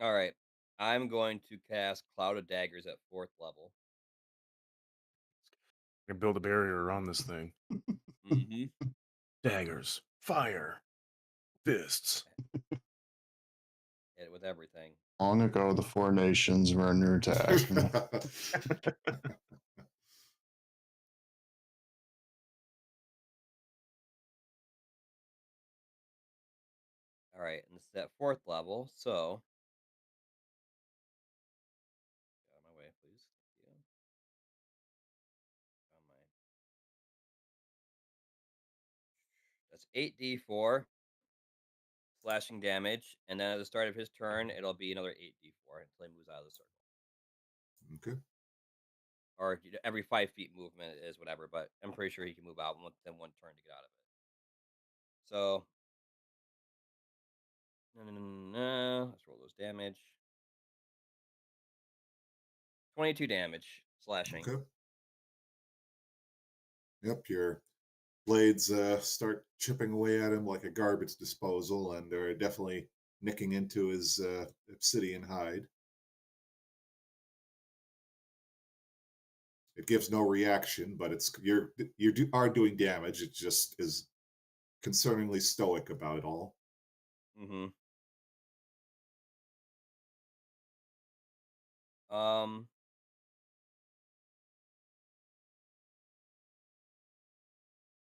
C: All right. I'm going to cast Cloud of Daggers at 4th level.
E: You can build a barrier around this thing.
C: Mm-hmm.
E: Daggers, fire, fists.
C: Hit it with everything.
B: Long ago, the four nations were under attack.
C: All right, and this is at 4th level, so get out of my way, please. Thank you. On my That's 8d4 slashing damage, and then at the start of his turn, it'll be another 8d4 until he moves out of the circle.
D: Okay.
C: Or every 5 feet movement is whatever, but I'm pretty sure he can move out within 1 turn to get out of it. So, let's roll those damage. 22 damage slashing.
D: Okay. Yep, your blades start chipping away at him like a garbage disposal, and they're definitely nicking into his obsidian hide. It gives no reaction, but you are doing damage. It just is concerningly stoic about it all.
C: Mm-hmm.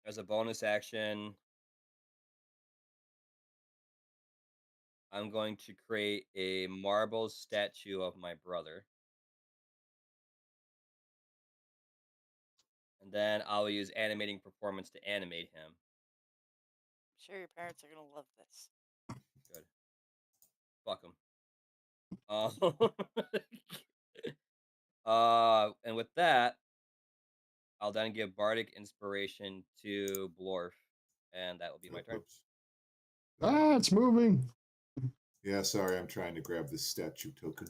C: As a bonus action, I'm going to create a marble statue of my brother. And then I'll use animating performance to animate him.
F: I'm sure your parents are gonna love this.
C: Good. Fuck him. And with that, I'll then give Bardic Inspiration to Blorf, and that will be my turn.
D: Oops.
B: Ah, it's moving.
D: Yeah, sorry, I'm trying to grab this statue token.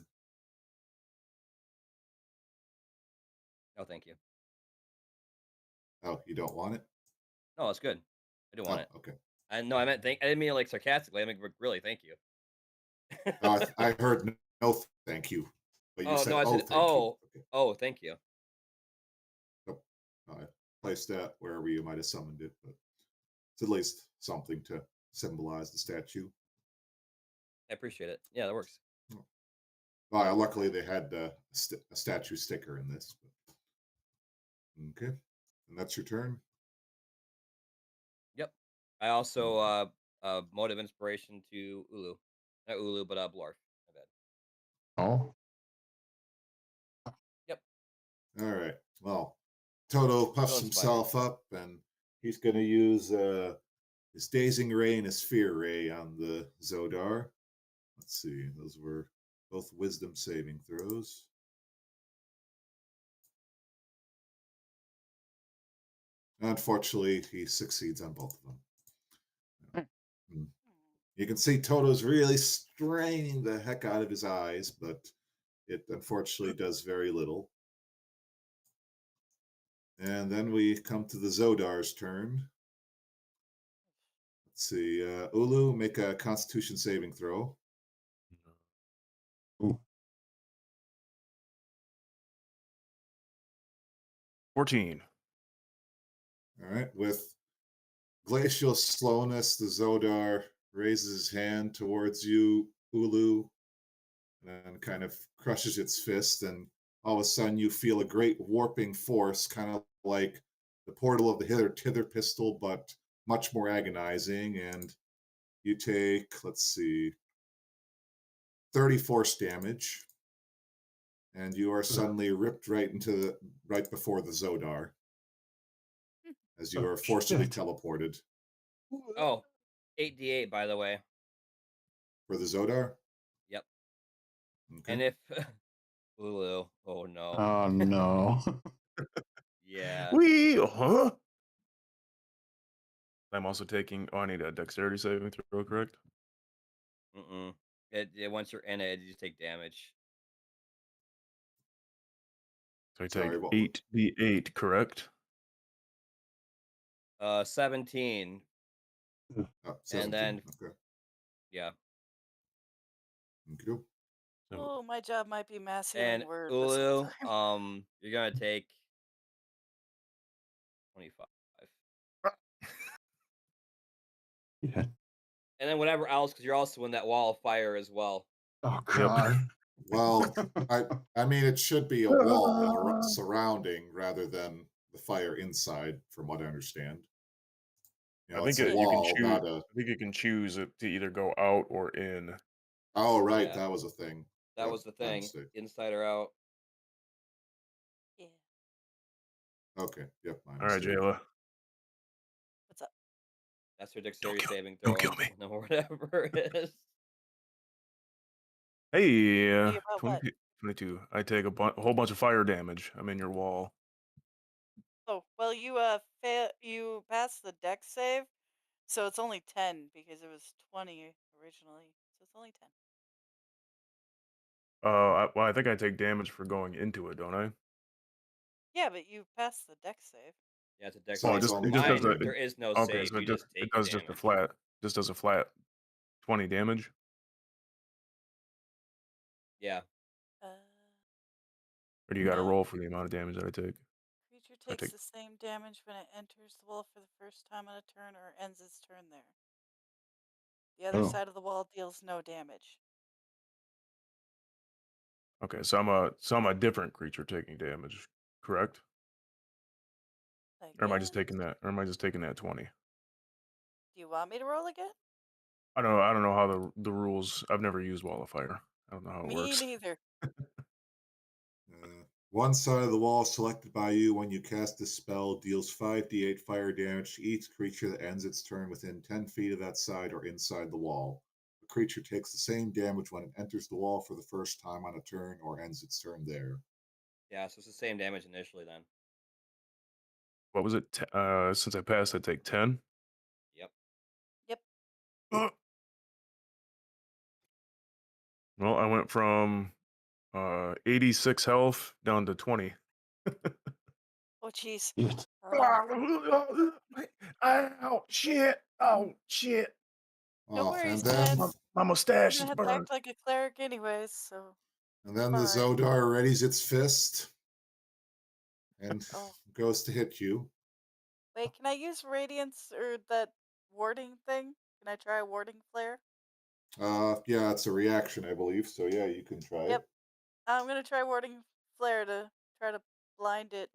C: Oh, thank you.
D: Oh, you don't want it?
C: No, it's good. I do want it.
D: Okay.
C: No, I meant I didn't mean it like sarcastically. I meant really thank you.
D: I heard no thank you, but you
C: Oh
D: said
C: no, I said
D: thank you. Okay.
C: oh thank you.
D: Nope. I placed that wherever you might have summoned it, but it's at least something to symbolize the statue.
C: I appreciate it. Yeah, that works.
D: Luckily, they had a statue sticker in this. But... Okay, and that's your turn.
C: Yep. I also motive inspiration to Ulu, not Ulu, but Blorf. My bad.
B: Oh,
C: Yep.
D: All right. Well, Toto puffs
C: Feeling
D: himself up, and he's going to use his Dazing Ray and his Fear Ray on the Zodar. Let's see. Those were both Wisdom saving throws. Unfortunately, he succeeds on both of them. You can see Toto's really straining the heck out of his eyes, but it unfortunately does very little. And then we come to the Zodar's turn. Let's see. Ulu, make a Constitution saving throw.
B: ooh.
E: 14.
D: All right. With glacial slowness, the Zodar raises his hand towards you, Ulu, and kind of crushes its fist. And all of a sudden, you feel a great warping force, kind of like the portal of the Hither pistol, but much more agonizing. And you take, let's see, 30 force damage. And you are suddenly ripped right before the Zodar as you are forcibly teleported.
C: Oh, 8d8 by the way.
D: For the Zodar?
C: Yep.
D: Okay.
C: And if Ulu, oh no.
B: Oh no.
C: Yeah.
E: Huh? I'm also taking. Oh, I need a dexterity saving throw, correct?
C: Once you're in it, you just take damage.
E: So I
D: Sorry,
E: take
D: what-
E: 8d8, correct?
C: 17.
D: Oh, 17.
C: And then,
D: Okay.
C: yeah.
D: Okay.
E: So,
F: Oh, my job might be mass healing
C: And
F: word this whole
C: Ulu,
F: time.
C: you're gonna take 25.
B: Yeah.
C: And then whatever else, because you're also in that wall of fire as well.
B: Oh
E: Yep.
B: God.
D: Well, I mean, it should be a wall surrounding rather than the fire inside, from what I understand. You know,
E: I think
D: it's a
E: you can
D: wall,
E: choose.
D: not a.
E: I think you can choose it to either go out or in.
D: Oh, right,
C: Yeah.
D: that was a thing.
C: That
D: Yep,
C: was the
D: my
C: thing.
D: mistake.
C: Inside or out.
F: Yeah.
D: Okay, yep, my
E: All right,
D: mistake.
E: Jayla.
F: What's up?
C: That's her dexterity saving
E: Don't
C: throw.
E: kill me.
C: No, whatever it is.
E: Hey,
F: Hey, about what?
E: 22. I take a whole bunch of fire damage. I'm in your wall.
F: Oh, well, you you passed the dex save, so it's only 10 because it was 20 originally. So it's only 10.
E: Well, I think I take damage for going into it, don't I?
F: Yeah, but you passed the dex save.
C: Yeah, it's a dex
D: So
E: Oh,
C: save.
D: it's
E: just
C: For
D: only
E: it just does
C: mine,
E: a
C: there is no
E: okay,
C: save.
E: so
C: You just
E: it
C: take
E: does
C: damage.
E: just does a flat 20 damage.
C: Yeah.
F: Uh,
E: Or do you got to
F: no.
E: roll for the amount of damage that I take?
F: Creature
E: I
F: takes
E: take
F: the same damage when it enters the wall for the first time on a turn or ends its turn there. The other
B: Oh.
F: side of the wall deals no damage.
E: okay, so I'm a different creature taking damage, correct?
F: I
E: Or am I
F: guess.
E: just taking that? Or am I just taking that 20?
F: Do you want me to roll again?
E: I don't know how the rules. I've never used Wall of Fire. I don't know how it
F: Me
E: works.
F: neither.
D: One side of the wall selected by you when you cast this spell deals 5d8 fire damage to each creature that ends its turn within 10 feet of that side or inside the wall. The creature takes the same damage when it enters the wall for the first time on a turn or ends its turn there.
C: Yeah, so it's the same damage initially then.
E: What was it? Since I passed, I take 10.
C: Yep.
F: Yep.
E: Well, I went from 86 health down to 20.
F: Oh, jeez.
B: Shit.
E: Ow, shit. Oh, shit.
F: No
D: Oh,
F: worries,
D: and then
F: man.
E: My
F: You're
E: mustache
F: gonna
E: is
F: have to
E: burned.
F: act like a cleric anyways, so
D: and then the
F: fine.
D: Zodar readies its fist and
F: Oh,
D: goes to hit you.
F: wait, can I use radiance or that warding thing? Can I try a warding flare?
D: Yeah, it's a reaction, I believe. So yeah, you can try
F: Yep.
D: it.
F: I'm gonna try warding flare to try to blind it,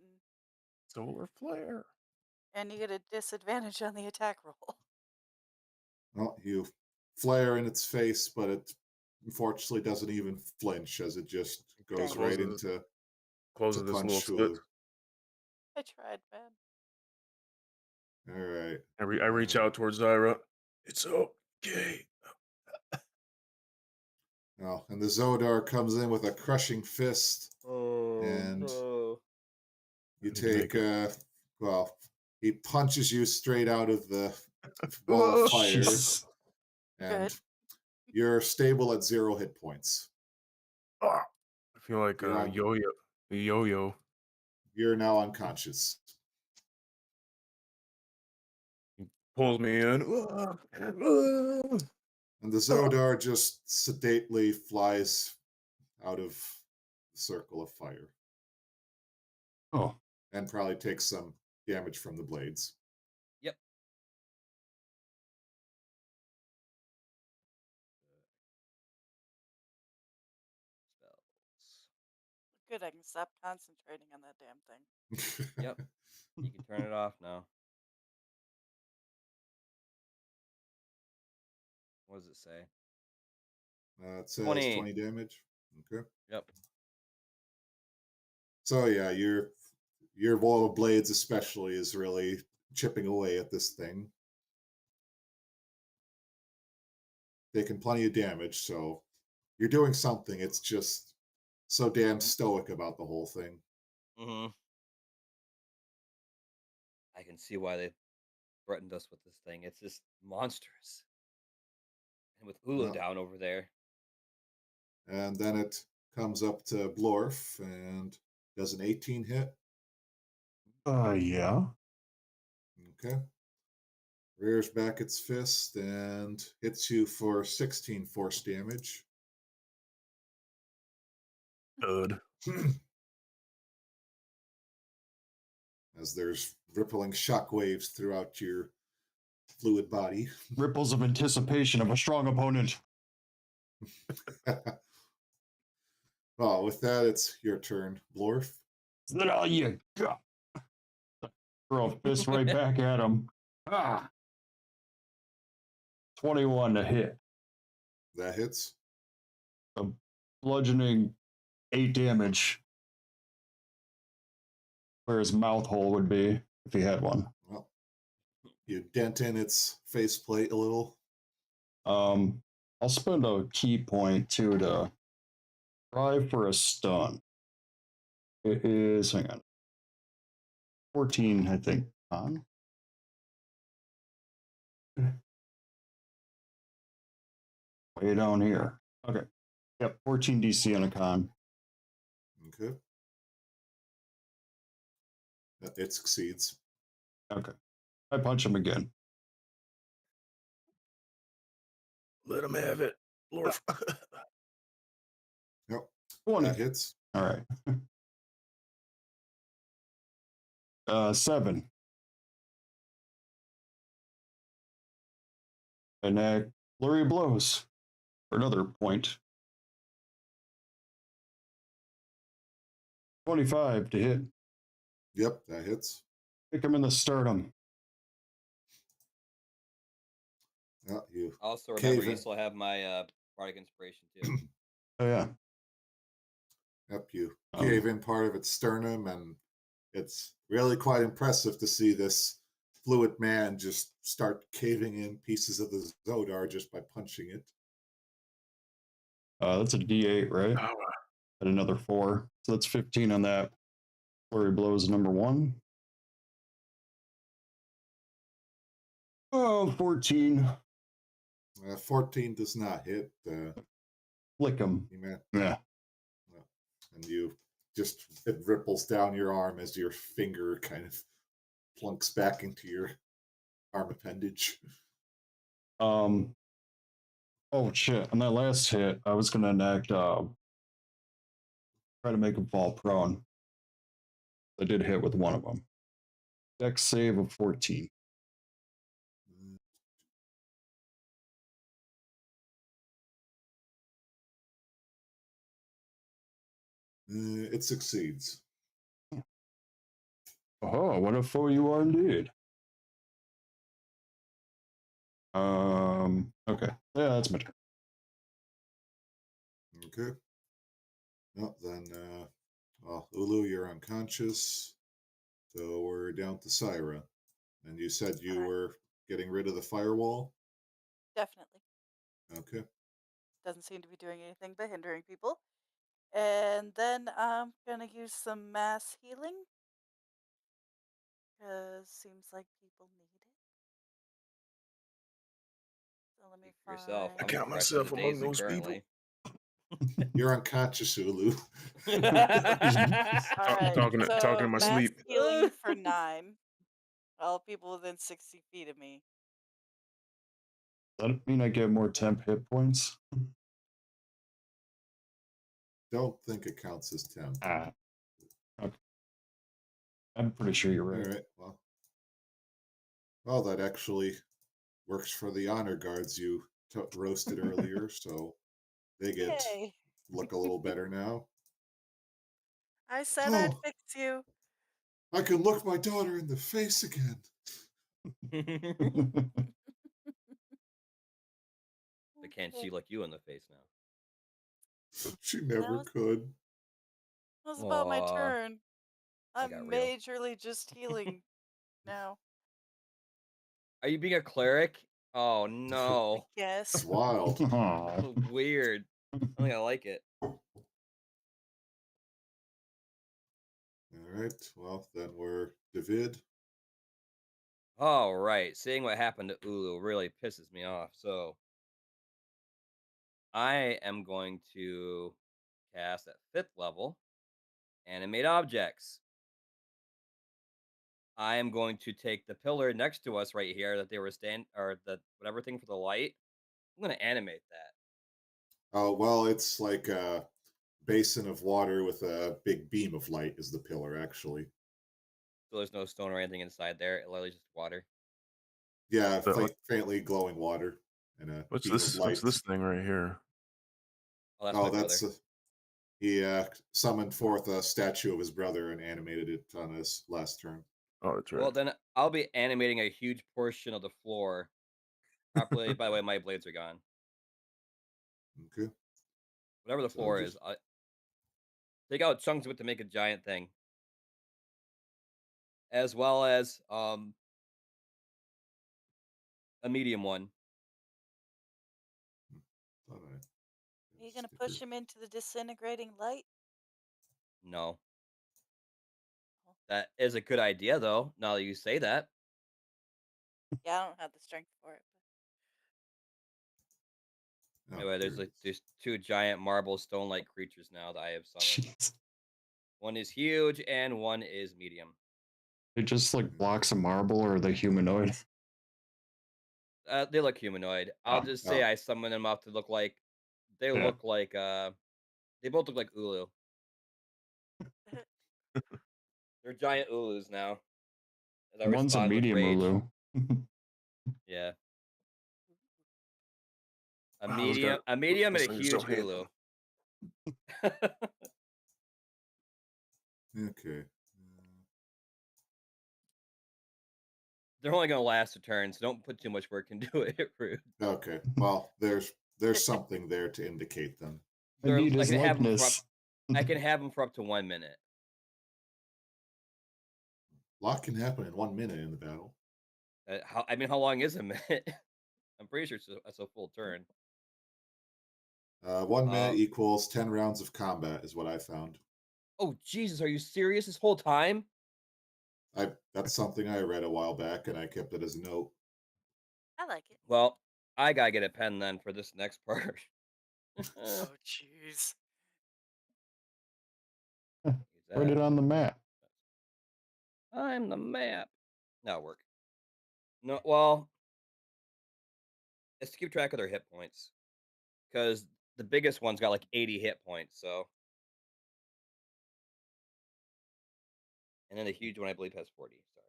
E: Solar flare.
F: and you get a disadvantage on the attack roll.
D: Well, you flare in its face, but it unfortunately doesn't even flinch as it just goes
F: Dang.
D: right
E: Closes
D: into
E: closes this little
D: punch
E: slit.
D: Hulu.
F: I tried, man.
D: All right.
E: I reach out towards Zyra. It's okay.
D: Well, and the Zodar comes in with a crushing fist,
C: Oh,
D: and
C: no.
D: you
E: I need to make
D: take
E: it.
D: well, he punches you straight out of the ball of fire,
B: Jesus.
D: and
F: Good.
D: you're stable at 0 hit points.
E: I feel like
D: You're
E: a
D: on.
E: yo-yo.
D: You're now unconscious.
E: Pulls me in.
D: And the Zodar just sedately flies out of the circle of fire
B: Oh.
D: and probably takes some damage from the blades.
C: Yep. Spells.
F: Good, I can stop concentrating on that damn thing.
C: Yep. You can turn it off now. What does it say?
D: It says
C: 20.
D: 20 damage. Okay.
C: Yep.
D: So yeah, your wall of blades especially is really chipping away at this thing. Taking plenty of damage, so you're doing something. It's just so damn stoic about the whole thing.
C: Mm-hmm. I can see why they threatened us with this thing. It's just monstrous. And with Ulu
D: Well,
C: down over there.
D: and then it comes up to Blorf and does an 18 hit.
B: Yeah.
D: Okay. rears back its fist and hits you for 16 force damage.
E: Good.
D: As there's rippling shockwaves throughout your fluid body.
B: Ripples of anticipation of a strong opponent.
D: Well, with that, it's your turn, Blorf.
B: Is that all you got? Throw a fist right back at him. 21 to hit.
D: That hits.
B: A bludgeoning 8 damage. Where his mouth hole would be if he had one.
D: Well, you dent in its faceplate a little.
B: I'll spend a key point too to try for a stun. It is, hang on, 14, I think. Way down here. Okay. Yep, 14 DC on a con.
D: Okay. It succeeds.
B: Okay. I punch him again.
E: Let him have it. Lorf.
D: Yep.
B: 20.
D: That hits.
B: All right. 7. And flurry of blows for another point. 25 to hit.
D: Yep, that hits.
B: Kick him in the sternum.
D: Yeah, you
C: Also, remember,
D: cave
C: you
D: in.
C: still have my product inspiration too.
B: Oh, yeah.
D: Yep, you cave in part of its sternum, and it's really quite impressive to see this fluid man just start caving in pieces of the Zodar just by punching it.
B: That's a D8, right?
E: Oh,
B: And another 4. So that's 15 on that. Flurry blows number 1. Oh, 14.
D: 14 does not hit.
B: Flick him. Yeah.
D: And you just, it ripples down your arm as your finger kind of plunks back into your arm appendage.
B: Oh shit. On that last hit, I was gonna enact try to make him fall prone. I did hit with one of them. Dex save of 14.
D: It succeeds.
B: Oh, what a foe you are indeed. Okay. Yeah, that's my turn.
D: Okay. Well, then, well, Ulu, you're unconscious. So we're down to Syra. And you said you were getting rid of the firewall?
F: Definitely.
D: Okay.
F: Doesn't seem to be doing anything but hindering people. And then I'm gonna use some mass healing. Because seems like people need it. So let me
C: Speak for yourself.
F: find.
E: I
C: I'm
E: count
C: fresh to the
E: myself among
C: daisy
E: those people.
C: currently.
D: You're unconscious, Ulu.
F: All right.
E: Talking in my
F: mass
E: sleep.
F: healing for 9. All people within 60 feet of me.
B: Does that mean I get more temp hit points?
D: Don't think it counts as 10.
B: Okay. I'm pretty sure you're right.
D: All right. Well, that actually works for the honor guards you roasted earlier, so they get
F: Yay.
D: look a little better now.
F: I said I'd fix you.
D: I can look my daughter in the face again.
C: But can't she look you in the face now?
D: She never
F: was-
D: could.
F: That was about my
C: Aw,
F: turn. I'm
C: got real.
F: majorly just healing now.
C: Are you being a cleric? Oh no.
F: Yes.
D: It's wild.
B: Aw.
C: Weird. I don't think I like it.
D: All right. Well, then we're David.
C: All right. Seeing what happened to Ulu really pisses me off. So I am going to cast at 5th level animate objects. I am going to take the pillar next to us right here that they were or the whatever thing for the light. I'm gonna animate that.
D: Oh, well, it's like a basin of water with a big beam of light is the pillar, actually.
C: So there's no stone or anything inside there. It literally just water.
D: Yeah,
E: But
D: faintly glowing water and a
E: what's
D: beam of
E: this? What's
D: light.
E: this thing right here?
C: Oh, that's
D: Oh,
C: my brother.
D: he summoned forth a statue of his brother and animated it on his last turn.
E: Oh, that's
C: Well,
E: right.
C: then I'll be animating a huge portion of the floor. Properly, by the way, my blades are gone.
D: Okay.
C: Whatever the
D: So
C: floor
D: just
C: is, I take out chunks of it to make a giant thing, as well as a medium one.
D: thought I had
F: Are you
D: a
F: gonna
D: sticker.
F: push him into the disintegrating light?
C: No,
F: Oh.
C: that is a good idea, though. Now that you say that,
F: Yeah, I don't have the strength for it.
D: Oh,
C: anyway,
D: there it is.
C: there's two giant marble stone-like creatures now that I have summoned.
B: Jeez.
C: One is huge and one is medium.
B: They just like blocks of marble, or are they humanoid?
C: They look humanoid. I'll just say I summoned them up to look like they
B: Yeah.
C: look like they both look like Ulu. They're giant Ulus now. As I
B: One's a
C: respond with
B: medium
C: rage.
B: Ulu.
C: Yeah. A
E: Wow, those
C: medium,
E: guys-
C: a medium,
E: those
C: and a
E: things
C: huge
E: don't hit.
C: Ulu.
D: Okay.
C: They're only gonna last a turn, so don't put too much work into it, Rude.
D: Okay. Well, there's something there to indicate them.
B: I need
C: I
B: his
C: can have them for up,
B: likeness.
C: I can have them for up to 1 minute.
D: A lot can happen in 1 minute in the battle.
C: How long is a minute? I'm pretty sure it's a full turn.
D: 1 minute equals 10 rounds of combat is what I found.
C: Oh Jesus, are you serious? This whole time?
D: That's something I read a while back, and I kept it as a note.
F: I like it.
C: Well, I gotta get a pen then for this next part.
F: Oh, jeez.
B: Put it on the map.
C: I'm the map. That'll work. No, well, let's keep track of their hit points. Because the biggest one's got like 80 hit points, so. And then the huge one, I believe, has 40. Sorry.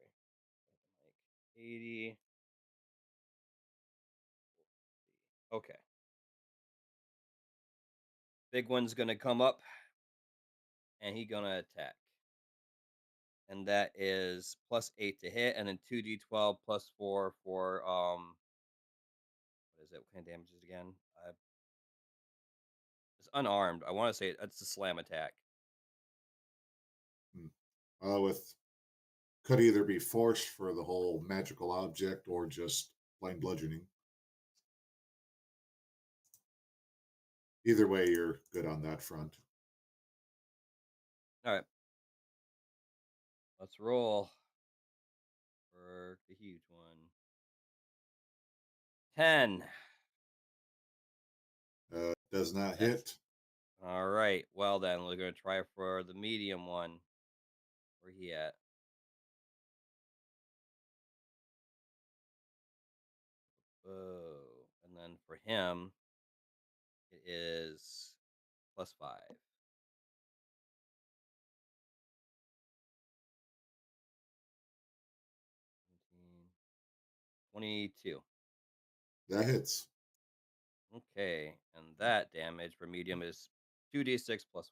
C: Like 80. Okay. Big one's gonna come up, and he's gonna attack. And that is +8 to hit, and then 2d12 +4 for what is it? What kind of damage is it again? It's unarmed. I want to say it's a slam attack.
D: With could either be force for the whole magical object or just plain bludgeoning. Either way, you're good on that front.
C: All right. Let's roll for the huge one. 10.
D: Does not hit.
C: All right. Well, then we're going to try for the medium one. Where he at? Oh. And then for him, it is +5. 22.
D: That hits.
C: Okay. And that damage for medium is 2d6 +1.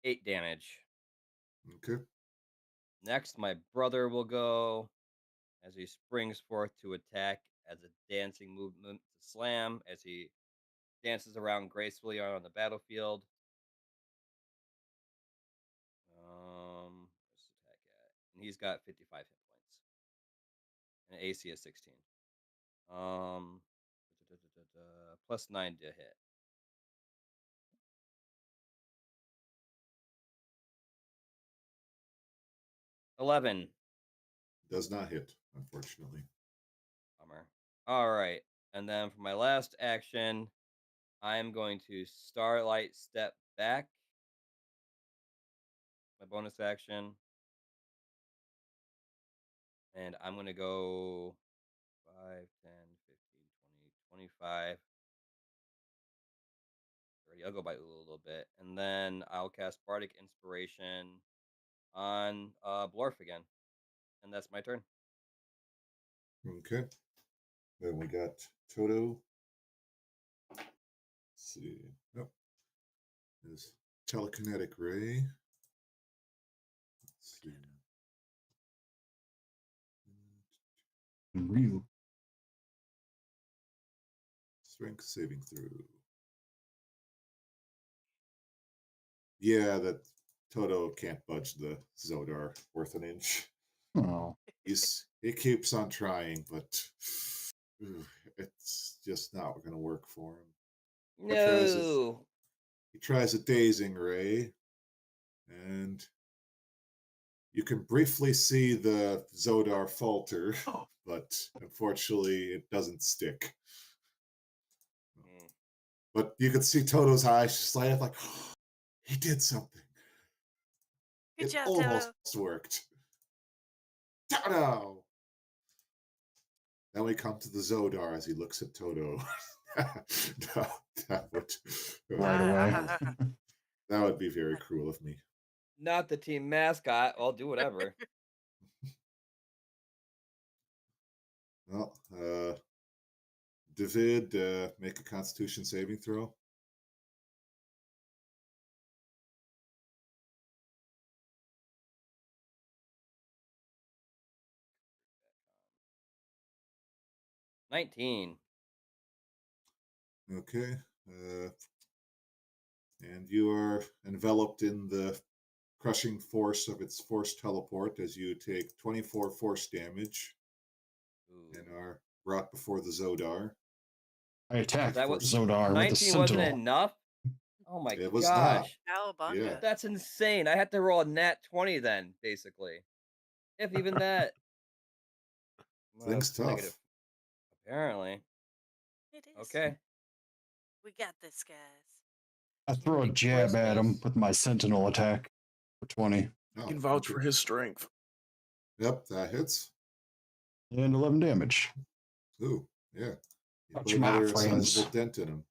C: 8 damage.
D: Okay.
C: Next, my brother will go as he springs forth to attack as a dancing movement to slam as he dances around gracefully on the battlefield. Where's the attack at? And he's got 55 hit points. And AC is 16. +9 to hit. 11.
D: Does not hit, unfortunately.
C: Bummer. All right. And then for my last action, I'm going to Starlight step back. My bonus action. And I'm going to go 5, 10, 15, 20, 25. 30. I'll go by Ulu a little bit. And then I'll cast Bardic Inspiration on Blorf again. And that's my turn.
D: Okay. Then we got Toto. Let's see. Nope. There's Telekinetic Ray. Let's see.
B: Real.
D: Strength saving throw. Yeah, that Toto can't budge the Zodar worth an inch.
B: Oh.
D: He keeps on trying, but it's just not going to work for him.
C: No.
D: He tries a dazing ray, and you can briefly see the Zodar falter, but unfortunately it doesn't stick. But you can see Toto's eyes just light up like, oh, he did something.
F: Good
D: It
F: job,
D: almost
F: Toto.
D: worked. Toto! Then we come to the Zodar as he looks at Toto. No, that would
B: Right away.
D: that would be very cruel of me.
C: Not the team mascot. I'll do whatever.
D: Well, David, make a Constitution saving throw.
C: $19.
D: Okay. And you are enveloped in the crushing force of its force teleport as you take 24 force damage.
C: Ooh.
D: And are brought before the Zodar.
B: I attacked
C: That was
B: Zodar with a
C: 19 wasn't
B: Sentinel.
C: enough. Oh my
D: It was
C: gosh.
F: Cowabunga.
D: Yeah.
C: That's insane. I had to roll a nat 20 then, basically. If even that.
D: Thing's tough.
C: Negative. Apparently.
F: It is.
C: Okay.
F: We got this, guys.
B: I throw a jab at him with my Sentinel attack for 20.
E: I can vouch for his strength.
D: Yep, that hits.
B: And 11 damage.
D: Ooh, yeah. You
B: Touch
D: put
B: my
D: another
B: friends.
D: sizable dent in him.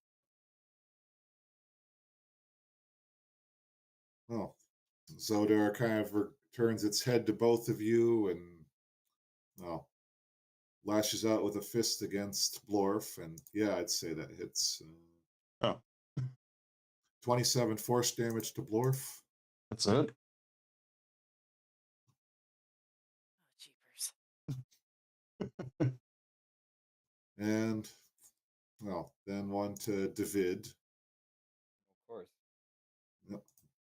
D: Well, Zodar kind of turns its head to both of you and, well, lashes out with a fist against Blorf. And yeah, I'd say that hits. 27 force damage to Blorf.
B: That's it.
F: Oh, jeepers.
D: And, well, then one to David.
C: Of course.
D: Yep,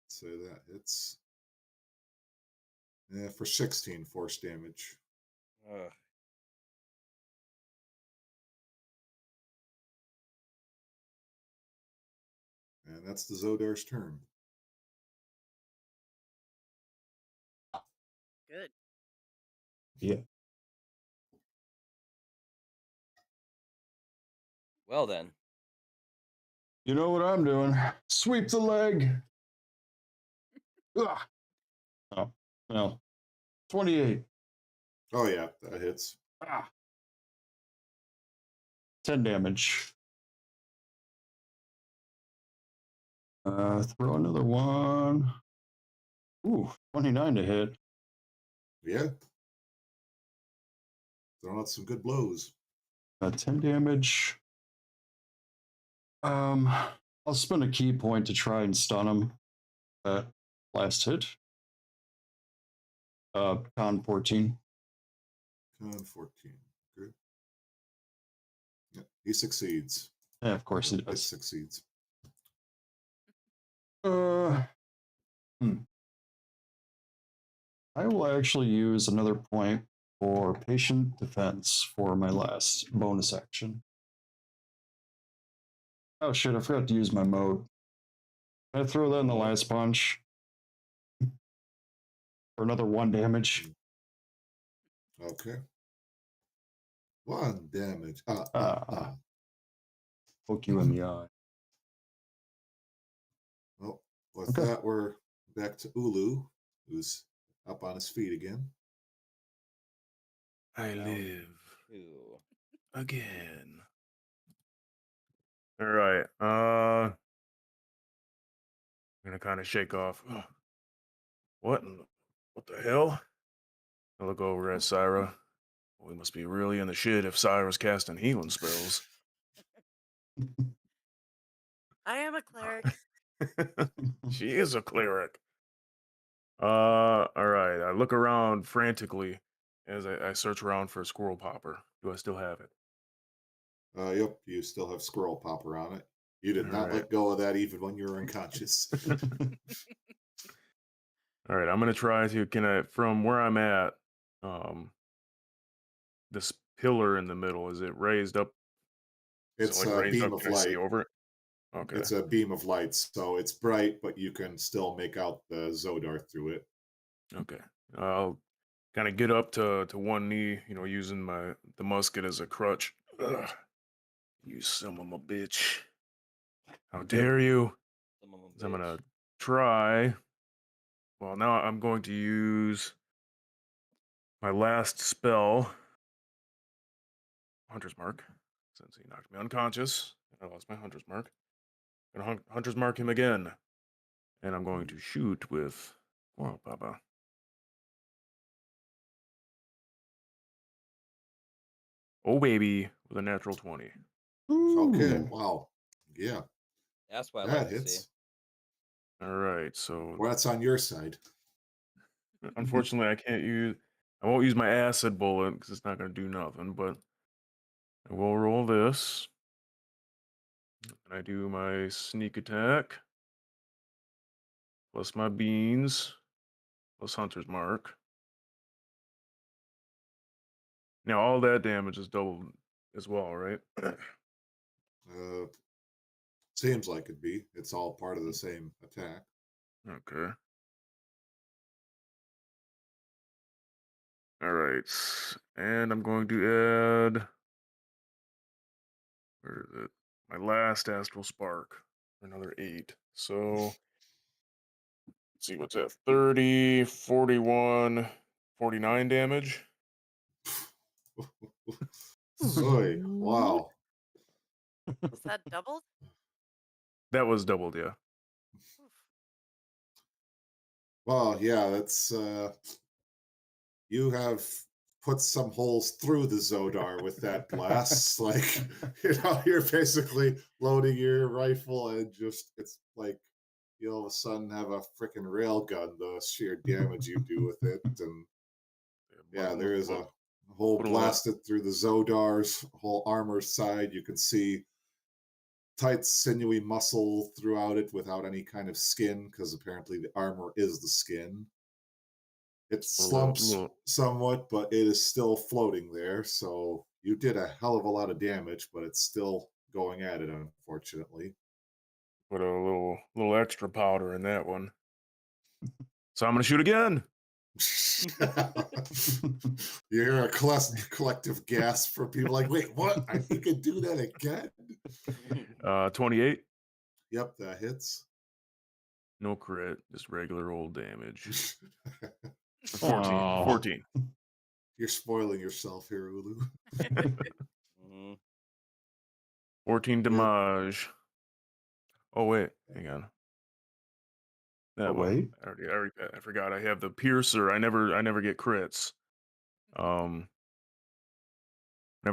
D: say that hits. Yeah, for 16 force damage.
C: Ugh.
D: And that's the Zodar's turn.
F: Good.
B: Yeah.
C: Well then.
B: You know what I'm doing? Sweep the leg. Ugh. Oh, well. 28.
D: Oh, yeah, that hits.
B: 10 damage. Throw another one. Ooh, 29 to hit.
D: Yeah. Throwing out some good blows.
B: 10 damage. I'll spend a key point to try and stun him. Last hit. Con 14.
D: Con 14. Good. Yeah, he succeeds.
B: Yeah, of course he
D: It
B: does.
D: succeeds.
B: I will actually use another point for patient defense for my last bonus action. Oh shit, I forgot to use my mode. Can I throw that in the last punch? For another 1 damage.
D: Okay. 1 damage.
B: Poke you in the eye.
D: With
B: Okay.
D: that, we're back to Ulu, who's up on his feet again.
E: I
C: Round
E: live
C: 2.
E: again. All right. I'm gonna kind of shake off. What? What the hell? I look over at Syra. We must be really in the shit if Syra's casting healing spells.
F: I am a cleric.
E: She is a cleric. All right. I look around frantically as I search around for a squirrel popper. Do I still have it?
D: Yep, you still have Squirrel Popper on it. You did
E: All
D: not
E: right.
D: let go of that even when you were unconscious.
E: All right. I'm gonna try to. Can I, from where I'm at, this pillar in the middle, is it raised up? Is it
D: It's
E: like
D: a
E: raised
D: beam
E: up?
D: of
E: Can I see
D: light.
E: over it? Okay.
D: It's a beam of light, so it's bright, but you can still make out the Zodar through it.
E: Okay. I'll kind of get up to one knee, using the musket as a crutch. Ugh, you son of a bitch. How dare you?
C: Some of 'em
E: So I'm gonna
C: bitch.
E: try. Well, now I'm going to use my last spell, Hunter's Mark, since he knocked me unconscious. I lost my Hunter's Mark. I'm gonna Hunter's Mark him again. And I'm going to shoot with Squirrel Papa. Oh, baby, with a natural 20.
D: Okay,
B: Ooh.
D: wow. Yeah,
C: That's what I
D: that
C: like to see.
D: hits.
E: All right, so
D: Well, that's on your side.
E: unfortunately, I won't use my acid bullet because it's not going to do nothing, but I will roll this. And I do my sneak attack, plus my beans, plus Hunter's Mark. Now, all that damage is doubled as well, right?
D: Seems like it'd be. It's all part of the same attack.
E: Okay. All right. And I'm going to add, where is it? My last Astral Spark for another 8. So, let's see what's that? 30, 41, 49 damage.
D: Oy, wow.
F: Is that doubled?
E: That was doubled, yeah.
F: Oof.
D: Well, yeah, that's you have put some holes through the Zodar with that blast. Like, you're basically loading your rifle and just it's like you all of a sudden have a freaking rail gun, the sheer damage you do with it. And yeah, there is a hole
E: Put a lot-
D: blasted through the Zodar's whole armor side. You can see tight, sinewy muscle throughout it without any kind of skin, because apparently the armor is the skin. It slumps somewhat, but it is still floating there. So you did a hell of a lot of damage, but it's still going at it, unfortunately.
E: Put a little extra powder in that one. So I'm gonna shoot again.
D: You hear a collective gasp from people like, wait, what? He could do that again?
E: 28.
D: Yep, that hits.
E: No crit, just regular old damage. 14.
B: Aw.
E: 14.
D: You're spoiling yourself here, Ulu.
C: Mhm.
E: 14 damage. Oh wait, hang on. That
B: Oh,
E: one.
B: wait.
E: I forgot. I have the piercer. I never get crits. Whenever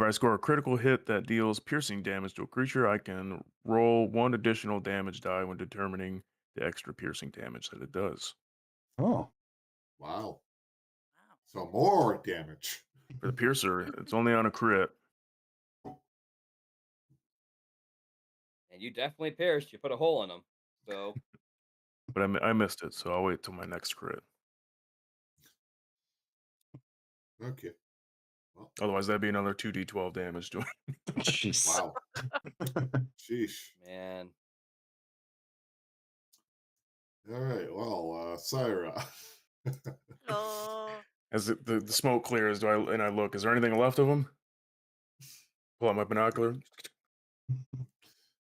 E: I score a critical hit that deals piercing damage to a creature, I can roll 1 additional damage die when determining the extra piercing damage that it does.
B: Oh.
D: Wow.
F: Wow.
D: So more damage.
E: For the piercer, it's only on a crit.
C: And you definitely pierced. You put a hole in them. So
E: But I missed it, so I'll wait till my next crit.
D: Okay. Well,
E: Otherwise, that'd be another 2d12 damage to it.
B: Jeez.
D: wow. Sheesh.
C: man,
D: All right. Well, Syra.
F: Hello.
E: As the smoke clears, I look, is there anything left of them? Pull out my binocular.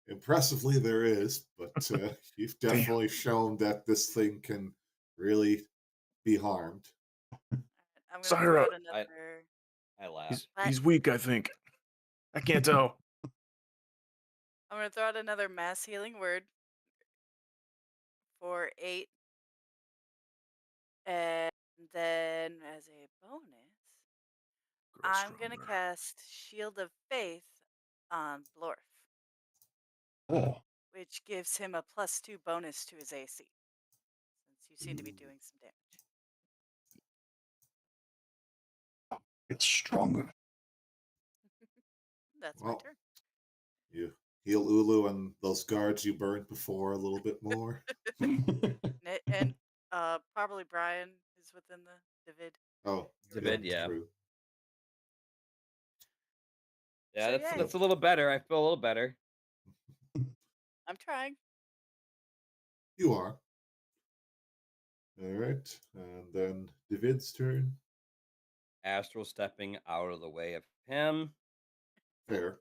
D: Impressively, there is, but but you've definitely shown that this thing can really be harmed.
F: I'm gonna
E: Sire,
F: throw out another.
C: I laugh.
E: he's weak, I think. I can't tell.
F: I'm gonna throw out another mass healing word for 8, and then as a bonus,
E: Grow
F: I'm gonna
E: stronger.
F: cast Shield of Faith on Blorf,
B: Oh,
F: which gives him a +2 bonus to his AC, since you seem to be doing some damage.
B: it's stronger.
F: That's my
D: Well,
F: turn.
D: you heal Ulu and those guards you burned before a little bit more.
F: And probably Brian is within the divid.
D: Oh,
C: David, yeah.
D: true.
C: Yeah,
F: So
C: that's
F: yay.
C: that's a little better. I feel a little better.
F: I'm trying.
D: You are. All right, and then David's turn.
C: Astral stepping out of the way of him.
D: Fair.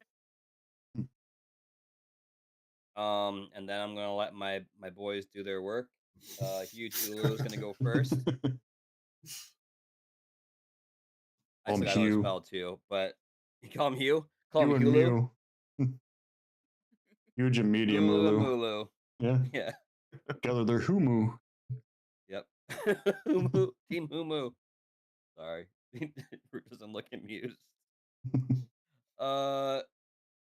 C: And then I'm gonna let my boys do their work. Huge Ulu is gonna go first. I
B: Call
C: still
B: him
C: got another
B: Hugh.
C: spell too, but you call him Hugh? Call
B: You
C: him
B: and
C: Hulu?
B: Mew. Huge and medium
C: Hulu and
B: Ulu.
C: Mulu.
B: Yeah.
C: Yeah.
B: Together they're Humu.
C: Yep. Humu. Team Humu. Sorry. Root doesn't look amused. All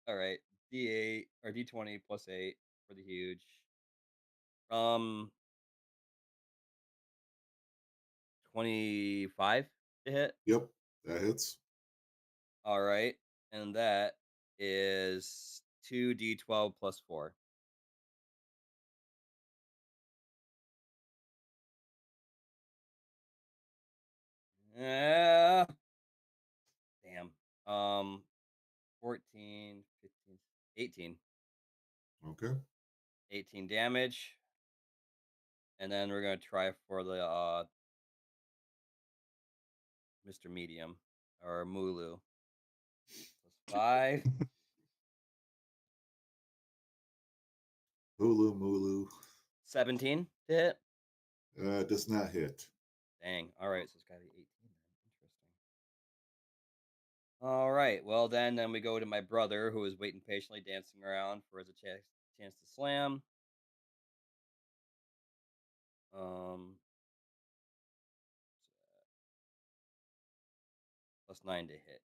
C: right. D8 or D20 plus 8 for the huge. 25 to hit.
D: Yep, that hits.
C: All right. And that is 2d12 plus 4. Yeah. Damn. 14, 15, 18.
D: Okay.
C: 18 damage. And then we're going to try for the Mr. Medium or Mulu. Plus 5.
D: Hulu Mulu
C: 17 to hit.
D: does not hit.
C: Dang. All right. So it's got to be 18 then. Interesting. All right. Well, then we go to my brother who is waiting patiently, dancing around for his chance to slam. Plus 9 to hit.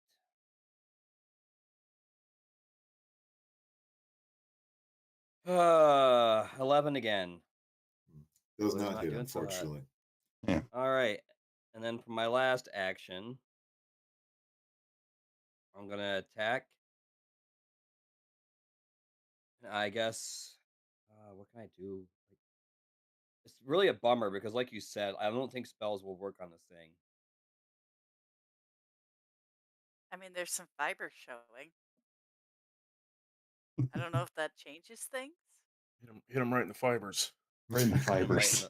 C: 11 again.
D: Does
C: So he's
D: not
C: not
D: hit,
C: doing so hot.
D: unfortunately.
B: Yeah.
C: All right. And then for my last action, I'm going to attack. I guess, what can I do? It's really a bummer because, like you said, I don't think spells will work on this thing.
F: I mean, there's some fiber showing. I don't know if that changes things.
E: Hit him right in the fibers.
B: Right in the
C: Hit 'em
B: fibers.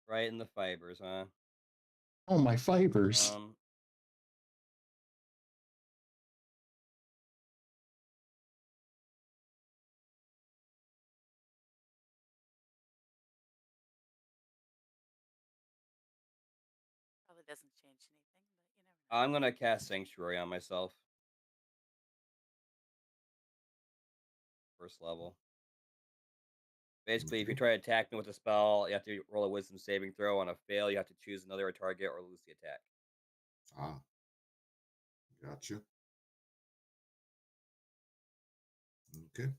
C: right in the fibers, huh?
B: Oh, my fibers.
F: Probably doesn't change anything, but you never know.
C: I'm gonna cast Sanctuary on myself. First level. Basically, if you try to attack me with a spell, you have to roll a Wisdom saving throw. On a fail, you have to choose another target or lose the attack.
D: Ah. Gotcha. Okay.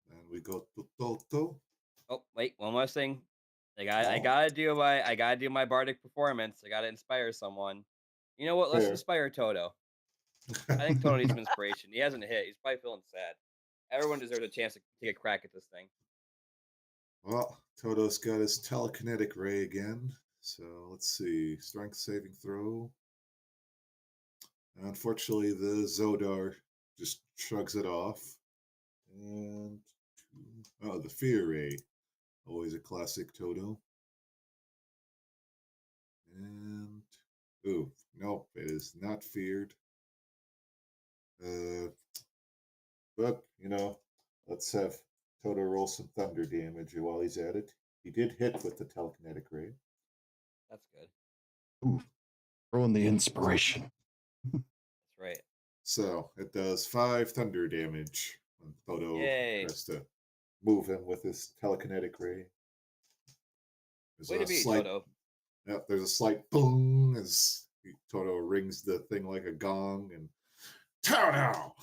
D: And we go to Toto.
C: Oh, wait, one more thing. I
D: Oh.
C: gotta do my bardic performance. I gotta inspire someone. You know what? Let's
D: Fair.
C: inspire Toto. I think Toto needs some inspiration. He hasn't hit. He's probably feeling sad. Everyone deserves a chance to take a crack at this thing.
D: Well, Toto's got his telekinetic ray again. So let's see. Strength saving throw. Unfortunately, the Zodar just shrugs it off. And the fear ray. Always a classic Toto. And ooh, nope, it is not feared. But let's have Toto roll some thunder damage while he's at it. He did hit with the telekinetic ray.
C: That's good.
B: Ooh, throwing the inspiration.
C: That's right.
D: So it does 5 thunder damage when Toto
C: Yay.
D: tries to move him with his telekinetic ray.
C: Way to be, Toto.
D: Yep, there's a slight boom as Toto rings the thing like a gong and Toto!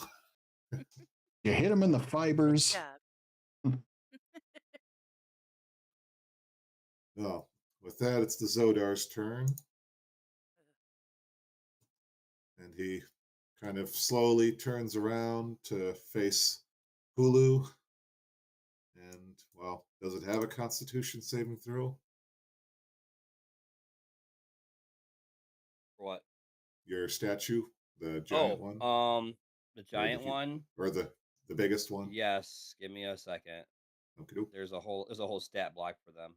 B: You hit him in the fibers.
F: Yeah.
D: Oh, with that, it's the Zodar's turn. And he kind of slowly turns around to face Hulu. And, well, does it have a Constitution saving throw?
C: For what?
D: Your statue, the giant one?
C: The giant one?
D: Or the biggest one?
C: Yes. Give me a second.
D: Okay.
C: There's a whole stat block for them.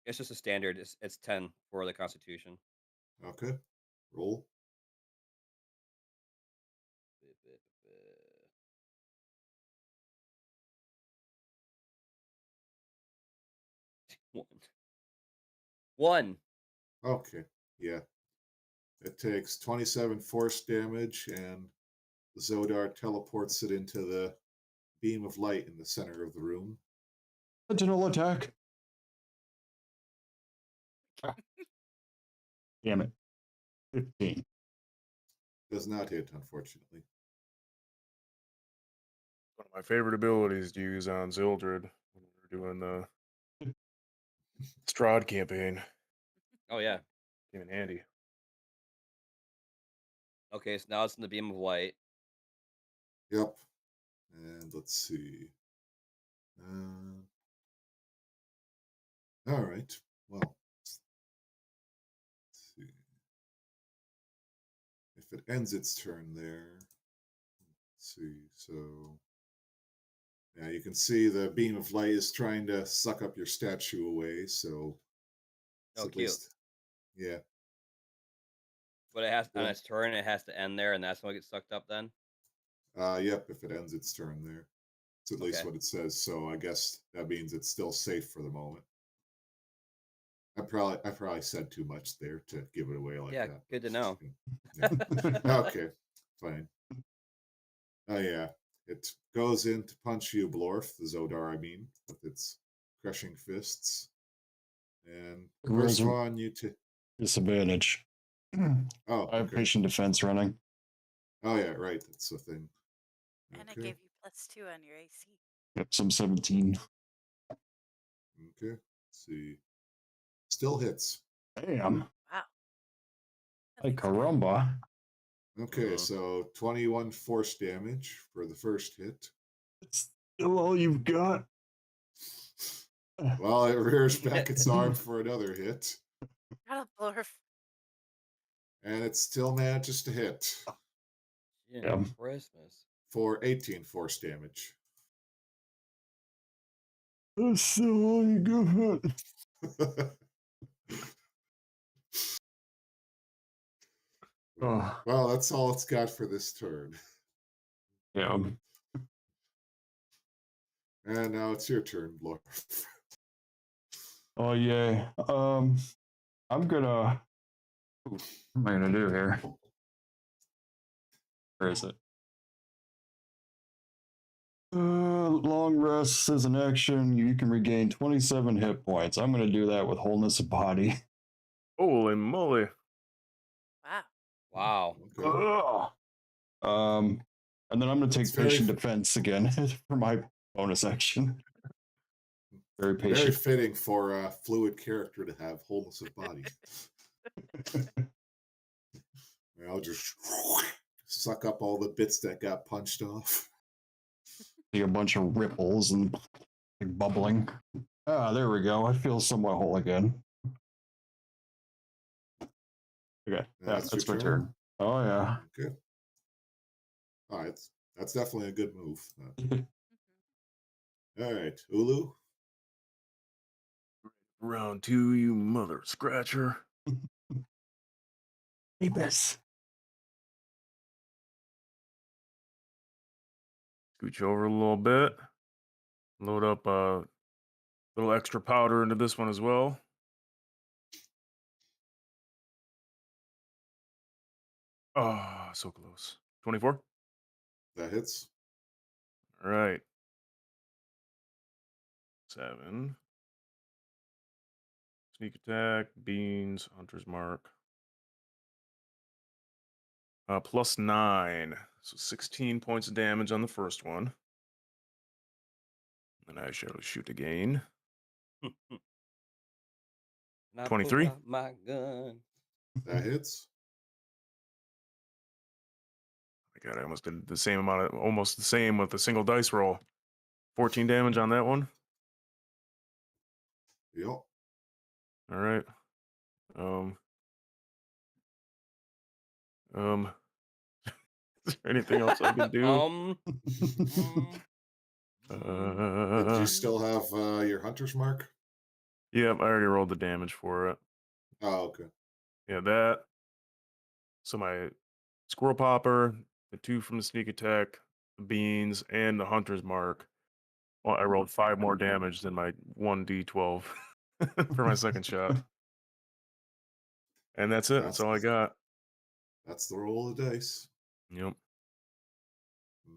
C: It's just a standard. It's 10 for the Constitution.
D: Okay. Roll. One. Okay. Yeah. It takes 27 force damage, and the Zodar teleports it into the beam of light in the center of the room.
B: Sentinel attack. Damn it. 15.
D: Does not hit, unfortunately.
E: One of my favorite abilities to use on Zildred when we were doing the Strahd campaign.
C: Oh, yeah.
E: Came in handy.
C: Okay, so now it's in the beam of light.
D: Yep. And let's see. All right. Well, let's see. If it ends its turn there, let's see. So, yeah, you can see the beam of light is trying to suck up your statue away. So,
C: Oh,
D: at
C: cute.
D: least, yeah.
C: But it has on
D: Yeah.
C: its turn, it has to end there, and that's when it gets sucked up then?
D: Yep, if it ends its turn there. It's at least
C: Okay.
D: what it says. So I guess that means it's still safe for the moment. I probably said too much there to give it away like
C: Yeah,
D: that.
C: good to know.
D: Yeah. Okay, fine. Oh yeah, it goes in to punch you, Blorf, the Zodar, I mean, with its crushing fists. And first one, you take
B: disadvantage.
D: Oh,
B: I have
D: okay.
B: patient defense running.
D: Oh yeah, right. That's the thing.
F: And I
D: Okay.
F: gave you +2 on your AC.
B: Yep, some 17.
D: Okay. Let's see. Still hits.
B: Damn.
F: Wow.
B: Hey, caramba.
D: Okay, so 21 force damage for the first hit.
B: That's still all you've got.
D: Well, it rears back its arm for another hit.
F: Got a Blorf.
D: And it still manages to hit.
C: Yeah, Christmas.
D: For 18 force damage.
B: That's still all you got.
D: Well, that's all it's got for this turn.
B: Yeah.
D: And now it's your turn, Blorf.
B: Oh yeah. I'm gonna. What am I gonna do here? Where is it? Long rest is an action. You can regain 27 hit points. I'm gonna do that with wholeness of body.
E: Holy moly!
F: Wow.
C: Wow.
B: Okay. And then I'm gonna take patient defense again for my bonus action. Very patient.
D: Very fitting for a fluid character to have wholeness of body. I'll just suck up all the bits that got punched off.
B: See a bunch of ripples and bubbling. Ah, there we go. I feel somewhat whole again. Okay, that's my turn. Oh yeah.
D: Okay. All right, that's definitely a good move. All right, Ulu.
E: Round 2, you mother scratcher.
B: Hey, Bess.
E: Scooch over a little bit. Load up a little extra powder into this one as well. Oh, so close. 24.
D: That hits.
E: All right. 7. Sneak attack, beans, hunter's mark. Plus 9. So 16 points of damage on the first one. And I shall shoot again.
C: And I
E: 23.
C: pull out my gun.
D: That hits.
E: My God, I almost did the same amount of, almost the same with a single dice roll. 14 damage on that one.
D: Yep.
E: All right. Is there anything else I can do?
D: Did you still have your hunter's mark?
E: Yep, I already rolled the damage for it.
D: Oh, okay.
E: Yeah, that. So my squirrel popper, the 2 from the sneak attack, the beans, and the hunter's mark. Well, I rolled 5 more damage than my 1d12 for my second shot. And that's it. That's all I got.
D: That's the roll of the dice.
E: Yep.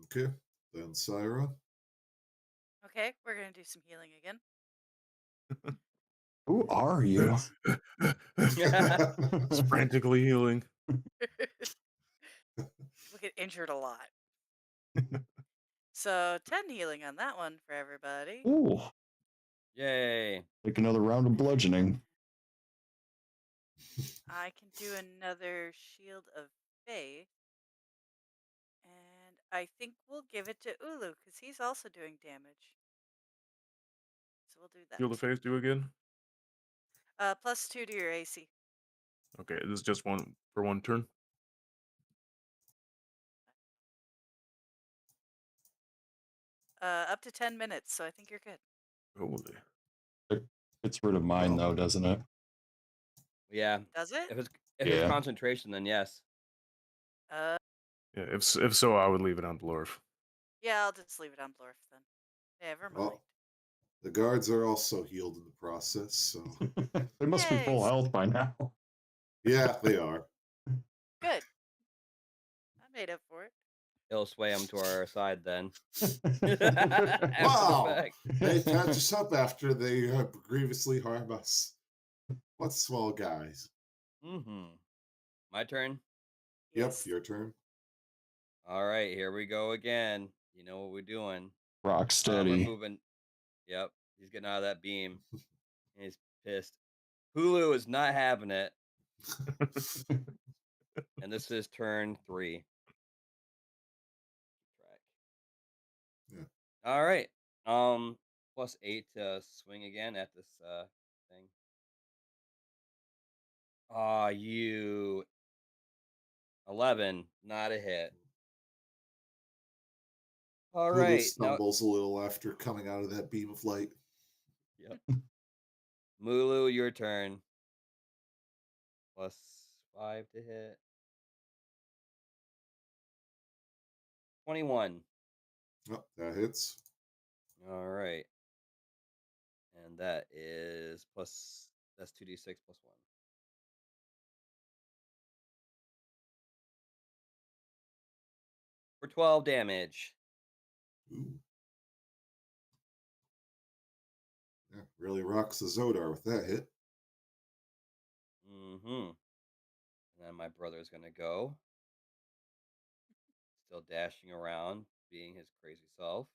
D: Okay. Then Syra.
F: Okay, we're gonna do some healing again.
B: Who are you?
E: It's frantically healing.
F: We get injured a lot. So 10 healing on that one for everybody.
B: Ooh,
C: Yay.
B: take another round of bludgeoning.
F: I can do another shield of faith. And I think we'll give it to Ulu because he's also doing damage. So we'll do that.
E: Shield of Faith do again?
F: +2 to your AC.
E: Okay, this is just one for one turn.
F: Up to 10 minutes, so I think you're good.
E: Holy.
B: It gets rid of mine, though, doesn't it?
C: Yeah.
F: Does it?
C: If it's concentration, then yes.
F: Uh,
E: Yeah, if so, I would leave it on Blorf.
F: yeah, I'll just leave it on Blorf then. Never mind.
D: Well, the guards are also healed in the process, so
B: They must be full
F: Yay.
B: health by now.
D: yeah, they are.
F: Good. I made up for it.
C: It'll sway them to our side then.
D: Wow! They patch us up after they grievously harm us. What small guys.
C: My turn?
F: Yes.
D: Yep, your turn.
C: All right, here we go again. You know what we're doing.
B: Rock steady.
C: We're moving. Yep, he's getting out of that beam. And he's pissed. Hulu is not having it. And this is turn 3.
D: Yeah.
C: All right. +8 to swing again at this thing. You 11, not a hit. All
D: Hulu
C: right.
D: stumbles a little after coming out of that beam of light.
C: Yep. Mulu, your turn. +5 to hit. 21.
D: Oh, that hits.
C: All right. And that is that's 2d6 +1. For 12 damage.
D: Ooh. Yeah, really rocks the Zodar with that hit.
C: And then my brother's gonna go. Still dashing around, being his crazy self.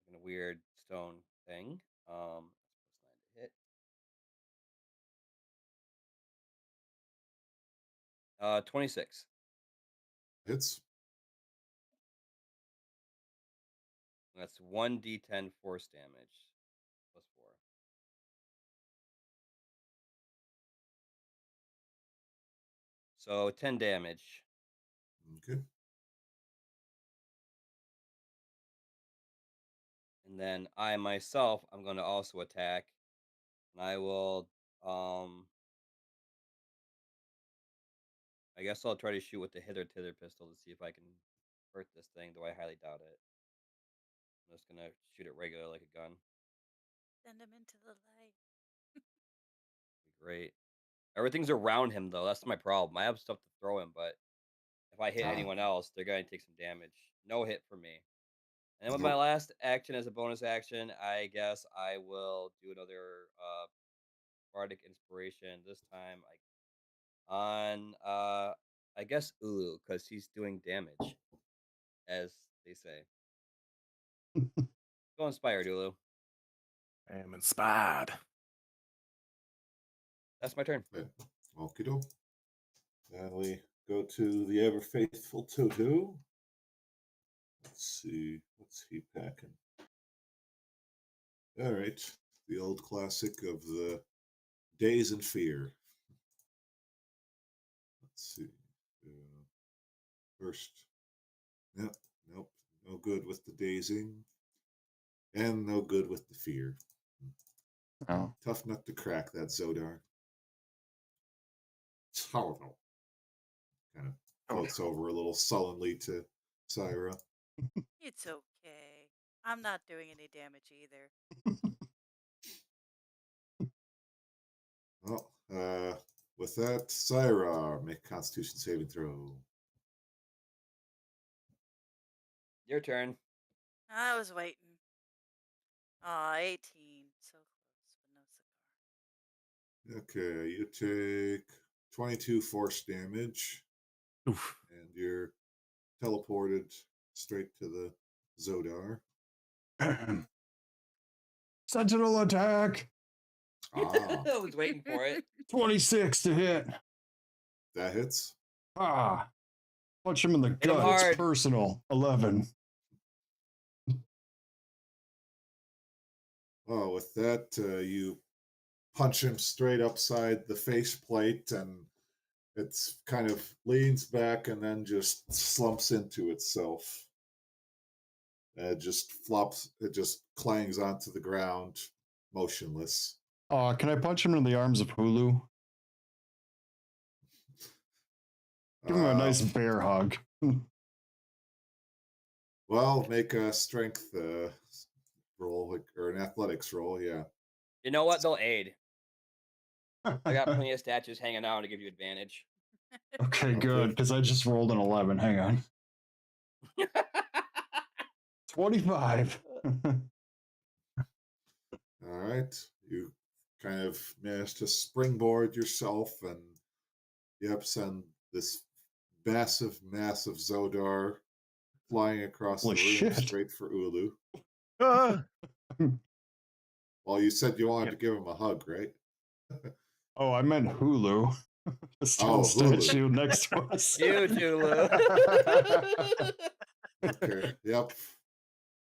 C: In a weird stone thing. That's +9 to hit. 26.
D: Hits.
C: That's 1d10 force damage. +4. So 10 damage.
D: Okay.
C: And then I myself, I'm going to also attack. And I will, I guess I'll try to shoot with the hither tither pistol to see if I can hurt this thing, though I highly doubt it. I'm just gonna shoot it regular like a gun.
F: Send him into the light.
C: Great. Everything's around him though. That's my problem. I have stuff to throw him, but if I hit anyone else, they're gonna take some damage. No hit for me. And then with my last action as a bonus action, I guess I will do another bardic inspiration. This time on I guess Ulu, because he's doing damage, as they say. Go inspired, Ulu.
E: I am inspired.
C: That's my turn.
D: Okie doke. And we go to the ever faithful Toto. Let's see, what's he packing? All right, the old classic of the Days and Fear. Let's see. First, nope, no good with the dazing, and no good with the fear.
B: Oh.
D: Tough nut to crack, that Zodar. Horrible. Kind of floats over a little sullenly to Syra.
F: It's okay. I'm not doing any damage either.
D: Well, with that, Syra, make a Constitution saving throw.
C: Your turn.
F: I was waiting. Aw, 18. So close, but no cigar.
D: Okay, you take 22 force damage.
E: Oof.
D: And you're teleported straight to the Zodar.
B: Sentinel attack.
D: Ah,
C: I was waiting for it.
B: 26 to hit.
D: that hits.
B: Ah. Punch him in the
C: him
B: gut.
C: hard.
B: It's personal. 11.
D: Oh, with that, you punch him straight upside the faceplate, and it's kind of leans back and then just slumps into itself. It just flops. It just clangs onto the ground, motionless.
B: Can I punch him in the arms of Hulu? Give him a nice bear hug.
D: Well, make a strength roll or an athletics roll. Yeah.
C: You know what? They'll aid. I got plenty of statues hanging out to give you advantage.
B: Okay, good, because I just rolled an 11. Hang on. 25.
D: All right. You kind of managed to springboard yourself and send this massive Zodar flying across
B: Holy
D: the room
B: shit.
D: straight for Ulu.
E: Ah!
D: Well, you said you wanted to give him a hug, right?
B: Oh, I meant Hulu. The stone
D: Hulu.
B: statue next to us.
C: You, Tulu.
D: Okay. Yep.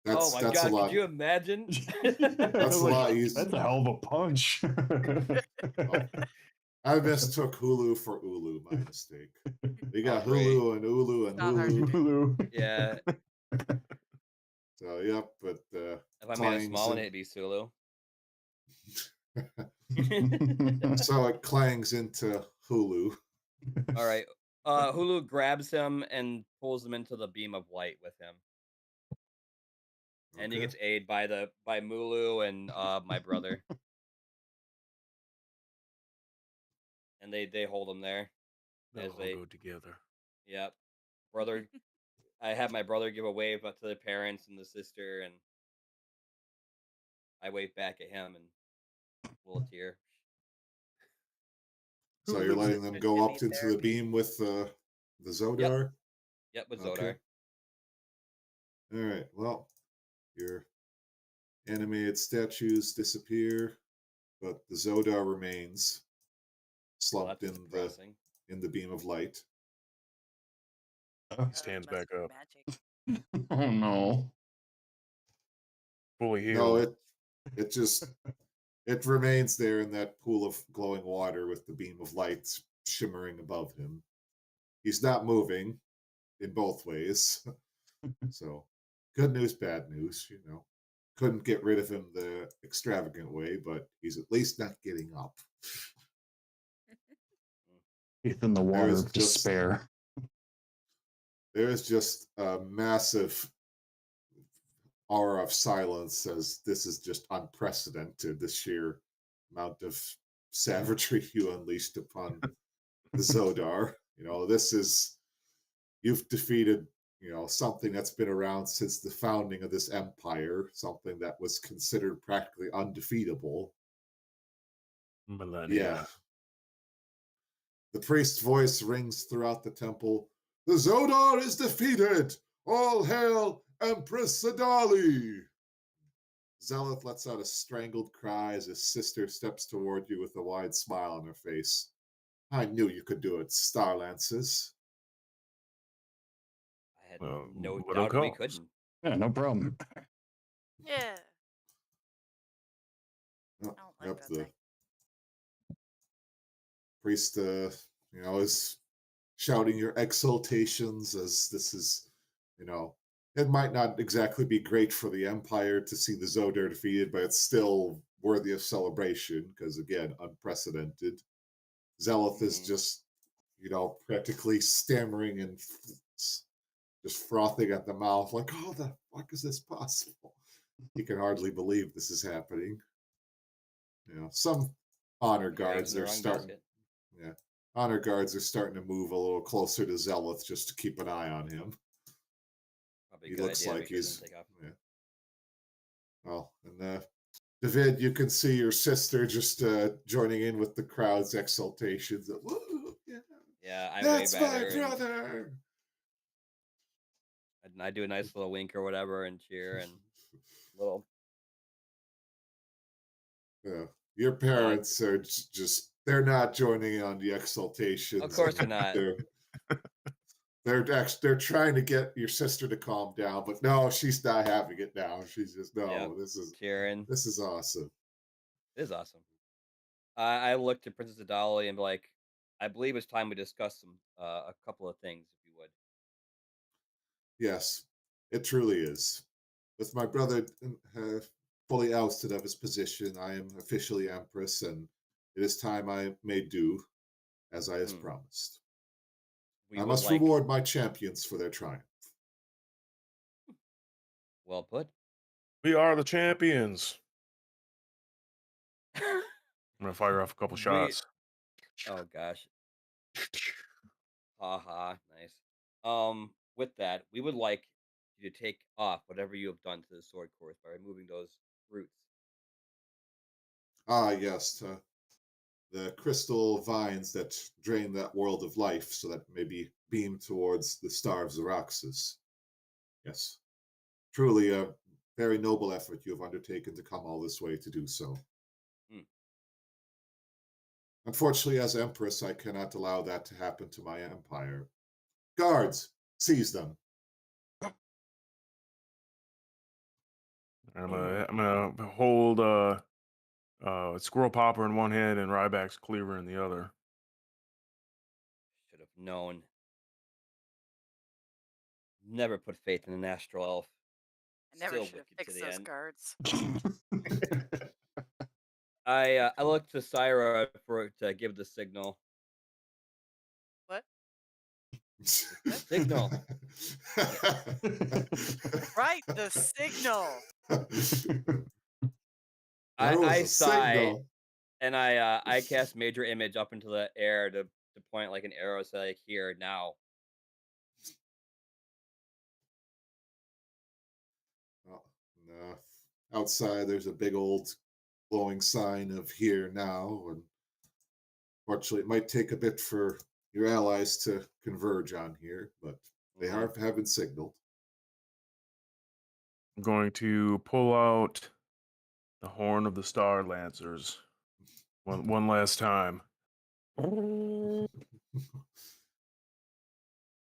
C: Oh my
D: that's
C: god,
D: a lot.
C: could you imagine?
D: That's a lot easier.
B: That's a hell of a punch.
D: I mistook Hulu for Ulu. My mistake. We got
C: Great.
D: Hulu and Ulu and
F: Not hard to
D: Hulu.
F: do.
C: Yeah.
D: So yep, but
C: If I made it small one, it'd be Sulu.
D: so it clangs into Hulu.
C: All right. Hulu grabs him and pulls him into the beam of light with him. And he
D: Okay.
C: gets aided by Mulu and my brother. And they hold him there.
E: They'll
C: As
E: all
C: they
E: go together.
C: Yep. Brother I have my brother give a wave up to the parents and the sister, and I wave back at him and a little tear.
D: So you're letting them go up
F: Jimmy
D: into the
F: therapy.
D: beam with the Zodar?
C: Yep, with
D: Okay.
C: Zodar.
D: All right. Well, your animated statues disappear, but the Zodar remains
C: Well,
D: slumped
C: that's depressing.
D: in the beam of light.
E: He stands back up,
F: Magic.
B: Oh no.
E: fully
D: No,
E: healed.
D: it remains there in that pool of glowing water with the beam of light shimmering above him. He's not moving in both ways. So, good news, bad news, Couldn't get rid of him the extravagant way, but he's at least not getting up.
B: Teeth in the water
D: There's
B: of despair.
D: There is just a massive aura of silence as this is just unprecedented, the sheer amount of savagery you unleashed upon the Zodar. This is, you've defeated, something that's been around since the founding of this empire, something that was considered practically undefeatable.
E: Millennia.
D: Yeah. The priest's voice rings throughout the temple. The Zodar is defeated! All hail Empress Sadali! Zelith lets out a strangled cry as his sister steps toward you with a wide smile on her face. I knew you could do it, StarLancers.
C: I had
E: Well,
C: no
E: what
C: doubt we
E: calls?
C: couldn't.
B: Yeah, no problem.
F: Yeah.
D: Oh,
F: I don't like
D: yep,
F: that
D: the
F: thing.
D: priest, is shouting your exultations as this is, it might not exactly be great for the Empire to see the Zodar defeated, but it's still worthy of celebration because, again, unprecedented. Zelith is just, practically stammering and just frothing at the mouth, like, "Oh, the fuck is this possible?" He can hardly believe this is happening. Some honor
C: Put your eggs
D: guards
C: in the
D: are
C: wrong
D: starting.
C: basket.
D: Yeah, honor guards are starting to move a little closer to Zelith just to keep an eye on him.
C: Probably a
D: He
C: good
D: looks
C: idea.
D: like
C: Make sure it
D: he's.
C: doesn't take off.
D: Yeah. Well, and David, you can see your sister just joining in with the crowd's exultations. Woo, yeah,
C: Yeah, I
D: that's
C: wave at
D: my
C: her
D: brother.
C: and I do a nice little wink or whatever and cheer and little.
D: Yeah, your parents are just—they're not joining in on the exultations.
C: Of course they're not.
D: They're trying to get your sister to calm down, but no, she's not having it now. She's just no.
C: Yep, cheering.
D: This is awesome.
C: It is awesome. I look to Princess Adali and be like, I believe it's time we discuss a couple of things, if you would.
D: Yes, it truly is. With my brother fully ousted of his position, I am officially Empress, and it is time I may do as I has promised.
C: We
D: I
C: would
D: must
C: like.
D: reward my champions for their triumph.
C: Well put.
E: We are the champions. I'm gonna fire off a couple shots.
C: Oh gosh. Haha, nice. With that, we would like you to take off whatever you have done to the sword course by removing those roots.
D: Ah, yes, the crystal vines that drain that world of life so that maybe beam towards the star of Xeraxis. Yes, truly a very noble effort you have undertaken to come all this way to do so. Unfortunately, as Empress, I cannot allow that to happen to my empire. Guards, seize them.
E: I'm gonna hold Squirrel Popper in one hand and Ryback's Cleaver in the other.
C: Should have known. Never put faith in an astral elf.
F: I never
C: Still
F: should have
C: wicked to
F: fixed
C: the
F: those
C: end.
F: guards.
C: I look to Syra to give the signal.
F: What?
C: Signal.
F: Right, the signal.
C: I sigh
D: signal.
C: and I cast Major Image up into the air to point like an arrow, so like here now.
D: Oh, no. Outside, there's a big old glowing sign of "Here Now," and fortunately, it might take a bit for your allies to converge on here, but they haven't signaled.
E: I'm going to pull out the horn of the StarLancers one last time.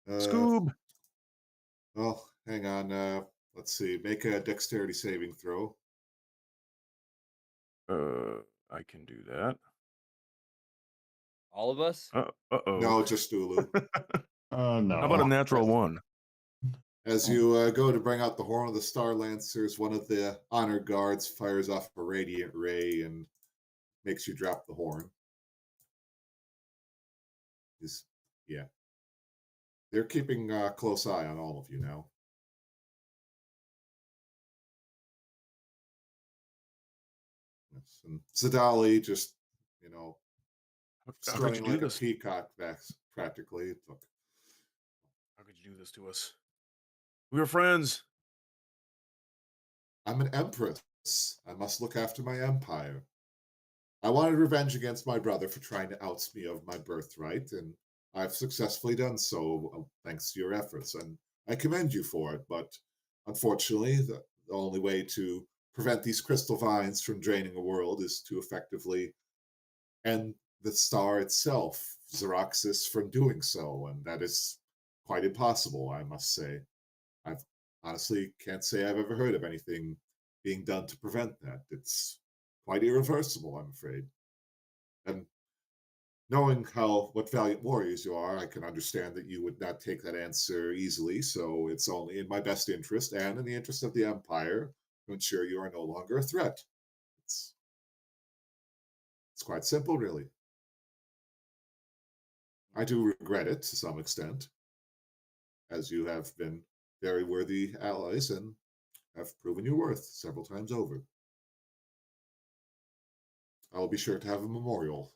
E: Scoob.
D: Well, hang on. Let's see. Make a dexterity saving throw.
E: I can do that.
C: All of us?
E: Uh-oh.
D: No, just Ulu.
B: No.
E: How about a natural one?
D: As you go to bring out the horn of the StarLancers, one of the honor guards fires off a radiant ray and makes you drop the horn. Yeah. They're keeping a close eye on all of you now. Yes, and Zadali just, you know,
E: How could
D: strutting
E: you do
D: like a
E: this?
D: peacock back practically. Look,
E: How could you do this to us? We were friends.
D: I'm an empress. I must look after my empire. I wanted revenge against my brother for trying to oust me of my birthright, and I've successfully done so thanks to your efforts, and I commend you for it. But unfortunately, the only way to prevent these crystal vines from draining the world is to effectively end the star itself, Xeraxis, from doing so, and that is quite impossible, I must say. I've honestly can't say I've ever heard of anything being done to prevent that. It's quite irreversible, I'm afraid. And knowing what valiant warriors you are, I can understand that you would not take that answer easily. So it's only in my best interest and in the interest of the Empire to ensure you are no longer a threat. It's it's quite simple, really. I do regret it to some extent, as you have been very worthy allies and have proven your worth several times over. I will be sure to have a memorial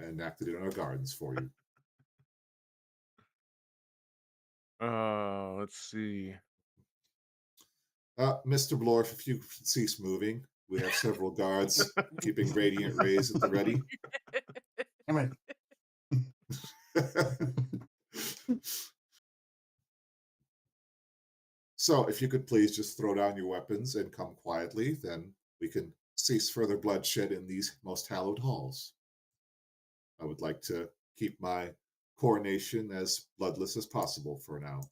D: enacted in our gardens for you.
E: Let's see.
D: Mr. Blorf, if you could cease moving, we have several guards keeping radiant rays at the ready.
B: Come on.
D: So, if you could please just throw down your weapons and come quietly, then we can cease further bloodshed in these most hallowed halls. I would like to keep my coronation as bloodless as possible for now.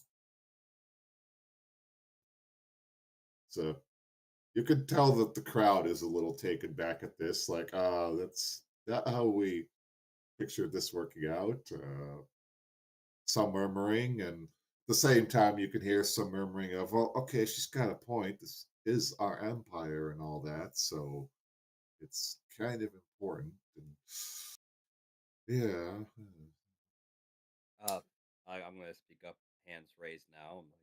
D: So, you could tell that the crowd is a little taken back at this, like, that's not how we pictured this working out. Some murmuring, and at the same time, you can hear some murmuring of, well, okay, she's got a point. This is our empire and all that, so it's kind of important. And yeah.
C: Uh, I'm going to speak up, hands raised now. I'm like,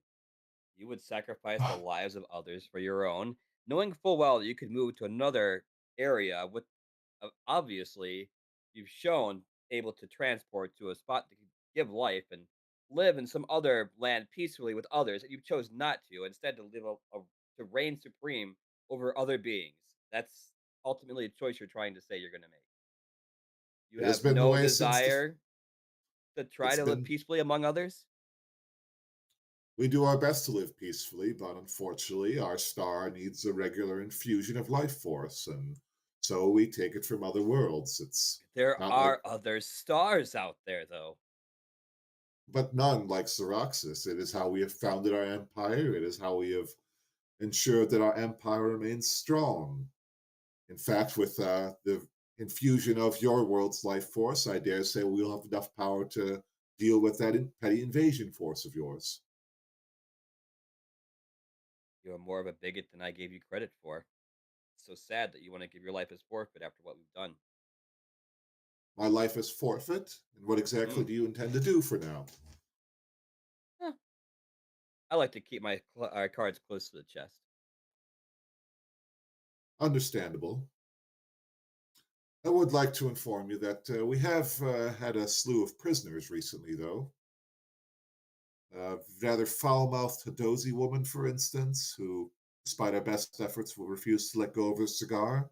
C: you would sacrifice the lives of others for your own, knowing full well that you could move to another area with obviously you've shown able to transport to a spot that could give life and live in some other land peacefully with others, and you chose not to, instead to live to reign supreme over other beings. That's ultimately a choice you're trying to say you're going to make. You
D: It has
C: have
D: been the
C: no
D: way since
C: desire to try
D: it's
C: to live
D: been.
C: peacefully among others.
D: We do our best to live peacefully, but unfortunately, our star needs a regular infusion of life force, and so we take it from other worlds. It's
C: There
D: not like
C: are other stars out there, though.
D: but none like Xeraxis. It is how we have founded our empire. It is how we have ensured that our empire remains strong. In fact, with the infusion of your world's life force, I dare say we'll have enough power to deal with that petty invasion force of yours.
C: You're more of a bigot than I gave you credit for. It's so sad that you want to give your life as forfeit after what we've done.
D: My life is forfeit, and what exactly
C: Mm.
D: do you intend to do for now?
C: Eh, I like to keep my cards close to the chest.
D: Understandable. I would like to inform you that we have had a slew of prisoners recently, though. A rather foul-mouthed Hadozi woman, for instance, who, despite our best efforts, will refuse to let go of her cigar.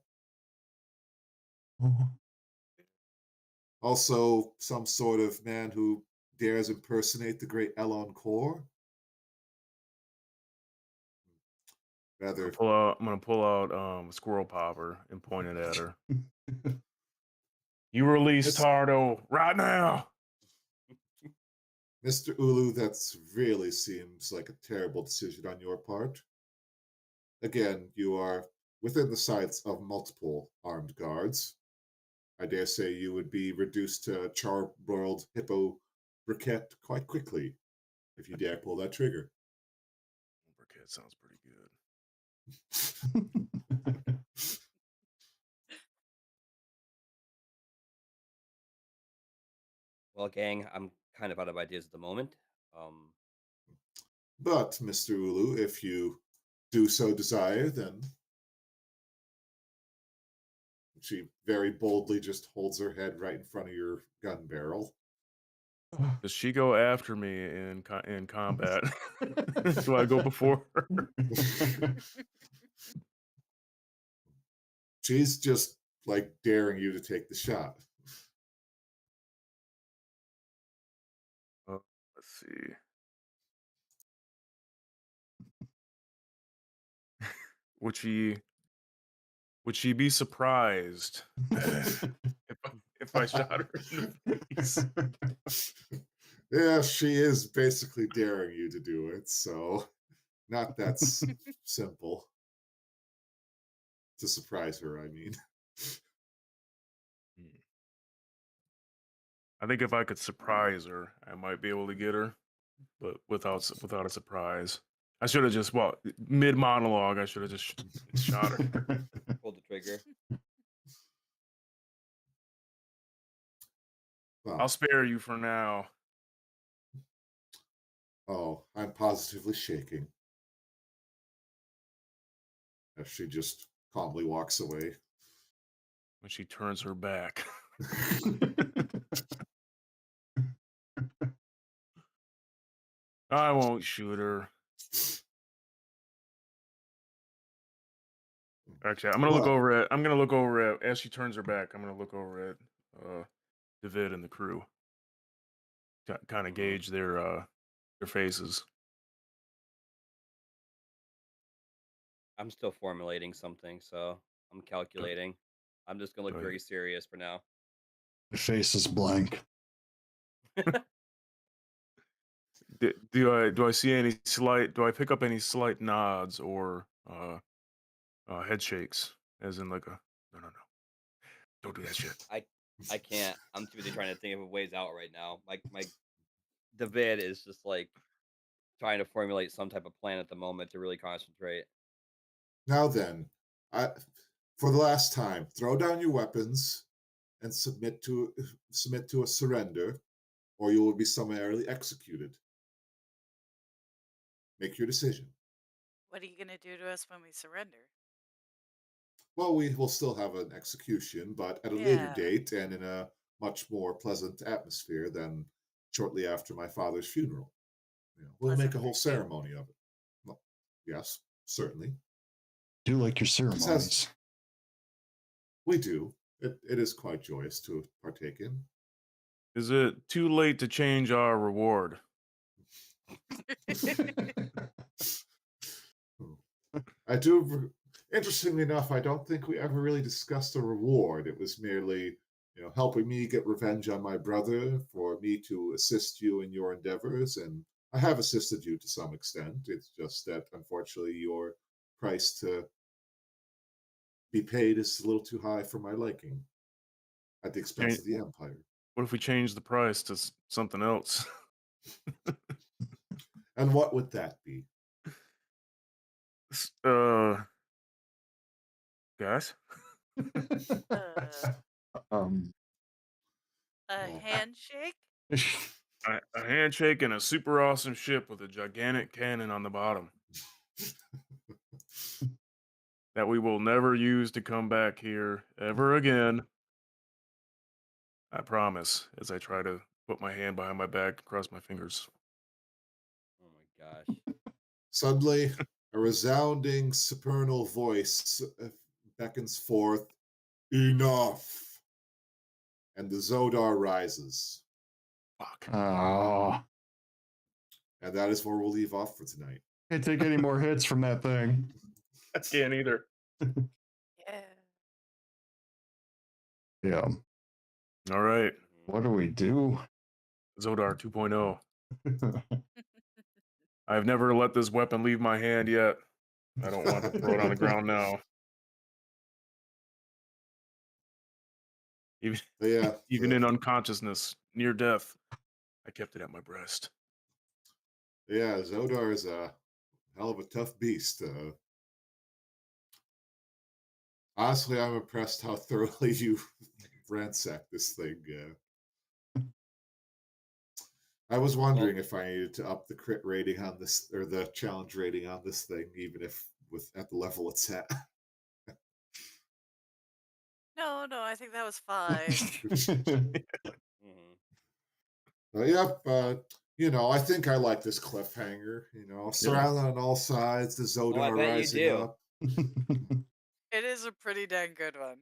D: Also, some sort of man who dares impersonate the great Elon Core. Rather,
E: I'm gonna pull out a squirrel popper and point it at her. You release
D: Miss,
E: Tardo right now.
D: Mr. Ulu, that really seems like a terrible decision on your part. Again, you are within the sights of multiple armed guards. I dare say you would be reduced to charbroiled hippo briquette quite quickly if you dare pull that trigger.
E: Briquette sounds pretty good.
C: Well, gang, I'm kind of out of ideas at the moment. Um,
D: But, Mr. Ulu, if you do so desire, then she very boldly just holds her head right in front of your gun barrel.
E: Does she go after me in combat? Do I go before her?
D: She's just like daring you to take the shot.
E: Let's see. Would she be surprised if I shot her in the face?
D: Yeah, she is basically daring you to do it, so not that simple. To surprise her, I mean.
E: I think if I could surprise her, I might be able to get her, but without a surprise. I should have just mid monologue. I should have just shot her.
C: pulled the trigger.
D: Well,
E: I'll spare you for now.
D: oh, I'm positively shaking. As she just calmly walks away.
E: When she turns her back. I won't shoot her. Actually, I'm gonna look over at as she turns her back. I'm gonna look over at David and the crew. Kind of gauge their faces.
C: I'm still formulating something, so I'm calculating. I'm just gonna look very serious for now.
B: The face is blank.
E: Do I see any slight? Do I pick up any slight nods or head shakes, as in like a no, don't do that shit.
C: I can't. I'm too busy trying to think of ways out right now. My David is just like trying to formulate some type of plan at the moment to really concentrate.
D: Now then, for the last time, throw down your weapons and submit to a surrender, or you will be summarily executed. Make your decision.
F: What are you going to do to us when we surrender?
D: Well, we will still have an execution, but at a later date and in a much more pleasant atmosphere than shortly after my father's funeral. We'll make a whole ceremony of it. Well, yes, certainly.
B: Do like your ceremonies.
D: We do. It is quite joyous to partake in.
E: Is it too late to change our reward?
D: I do. Interestingly enough, I don't think we ever really discussed a reward. It was merely, helping me get revenge on my brother, for me to assist you in your endeavors, and I have assisted you to some extent. It's just that, unfortunately, your price to be paid is a little too high for my liking, at the expense of the Empire.
E: What if we change the price to something else?
D: And what would that be?
E: Guys?
F: A handshake?
E: A handshake and a super awesome ship with a gigantic cannon on the bottom. That we will never use to come back here ever again. I promise, as I try to put my hand behind my back and cross my fingers.
C: Oh my gosh.
D: Suddenly, a resounding supernal voice beckons forth, "Enough!" And the Zodar rises.
E: Fuck.
D: And that is where we'll leave off for tonight.
B: Can't take any more hits from that thing.
E: I can't either.
B: Yeah.
E: All right.
B: What do we do?
E: Zodar 2.0. I've never let this weapon leave my hand yet. I don't want to throw it on the ground now. Even in unconsciousness, near death, I kept it at my breast.
D: Yeah, Zodar is a hell of a tough beast. Honestly, I'm impressed how thoroughly you ransacked this thing. I was wondering if I needed to up the crit rating on this or the challenge rating on this thing, even if with at the level it's at.
F: No, I think that was fine.
D: Yep. I think I like this cliffhanger. Surrounded on all sides, the
C: Oh, I
D: Zodar
C: bet you
D: rising
C: do.
D: up.
F: It is a pretty dang good one.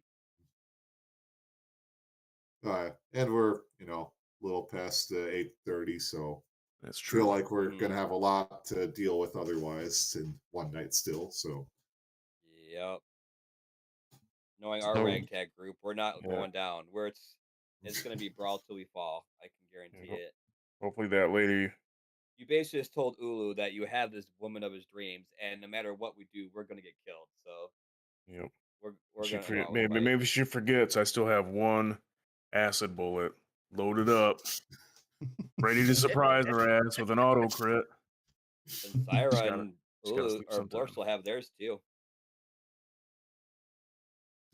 D: And we're a little past 8:30, so
E: That's true.
D: feel like we're gonna have a lot to deal with otherwise in one night still. So
C: Yep. Knowing our
B: So-
C: ragtag group, we're not
E: Yeah.
C: going down. It's gonna be brawl till we fall. I can guarantee it.
E: Hopefully that lady.
C: You basically just told Ulu that you have this woman of his dreams, and no matter what we do, we're gonna get killed. So
E: Yep.
C: we're gonna fight.
E: Maybe she forgets I still have one acid bullet loaded up, ready to surprise her ass with an auto crit.
C: And Thyra
E: gotta-
C: and
E: just gotta
C: Ulu
E: sleep
C: or Blorf
E: sometime.
C: will have theirs too.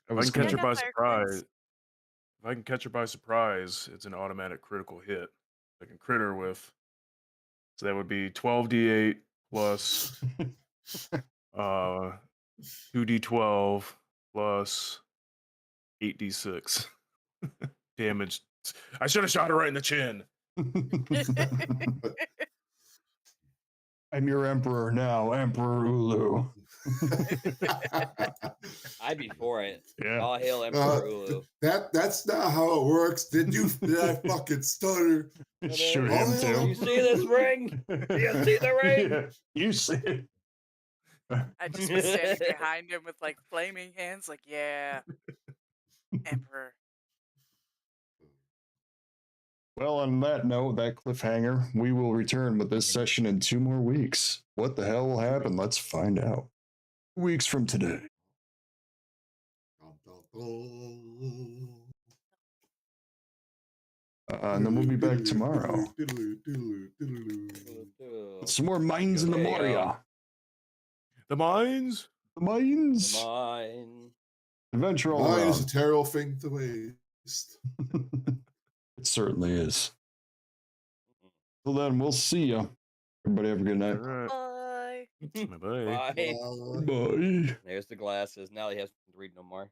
B: I
E: If I
B: was
E: can catch
B: gonna-
E: her by
F: Fire
E: surprise,
F: crits.
E: if I can catch her by surprise, it's an automatic critical hit. I can crit her with. So that would be 12d8 plus 2d12 plus 8d6 damage. I should have shot her right in the chin.
B: I'm your emperor now, Emperor Ulu.
C: I'd be for it.
B: Yeah.
C: All hail Emperor Ulu.
D: that's not how it works. Did I fucking stutter?
B: Shoot
D: Oh,
B: him
D: yeah.
B: too.
C: You see this ring? Do you see the ring?
B: Yeah, you see it.
F: I just was standing behind him with like flaming hands, like, yeah, Emperor.
B: Well, on that note, that cliffhanger, we will return with this session in 2 more weeks. What the hell will happen? Let's find out. 2 weeks from today. And then we'll be back tomorrow. Some more mines in the
C: Okay,
B: Moria.
E: The mines?
B: The mines.
C: Mine.
B: Adventure all
D: Mine is a
B: around.
D: terrible thing to waste.
B: It certainly is. Till then, we'll see ya. Everybody have a good
E: All
B: night.
E: right.
F: Bye.
E: Bye.
C: Bye.
B: Bye.
C: There's the glasses. Now he has to read no more.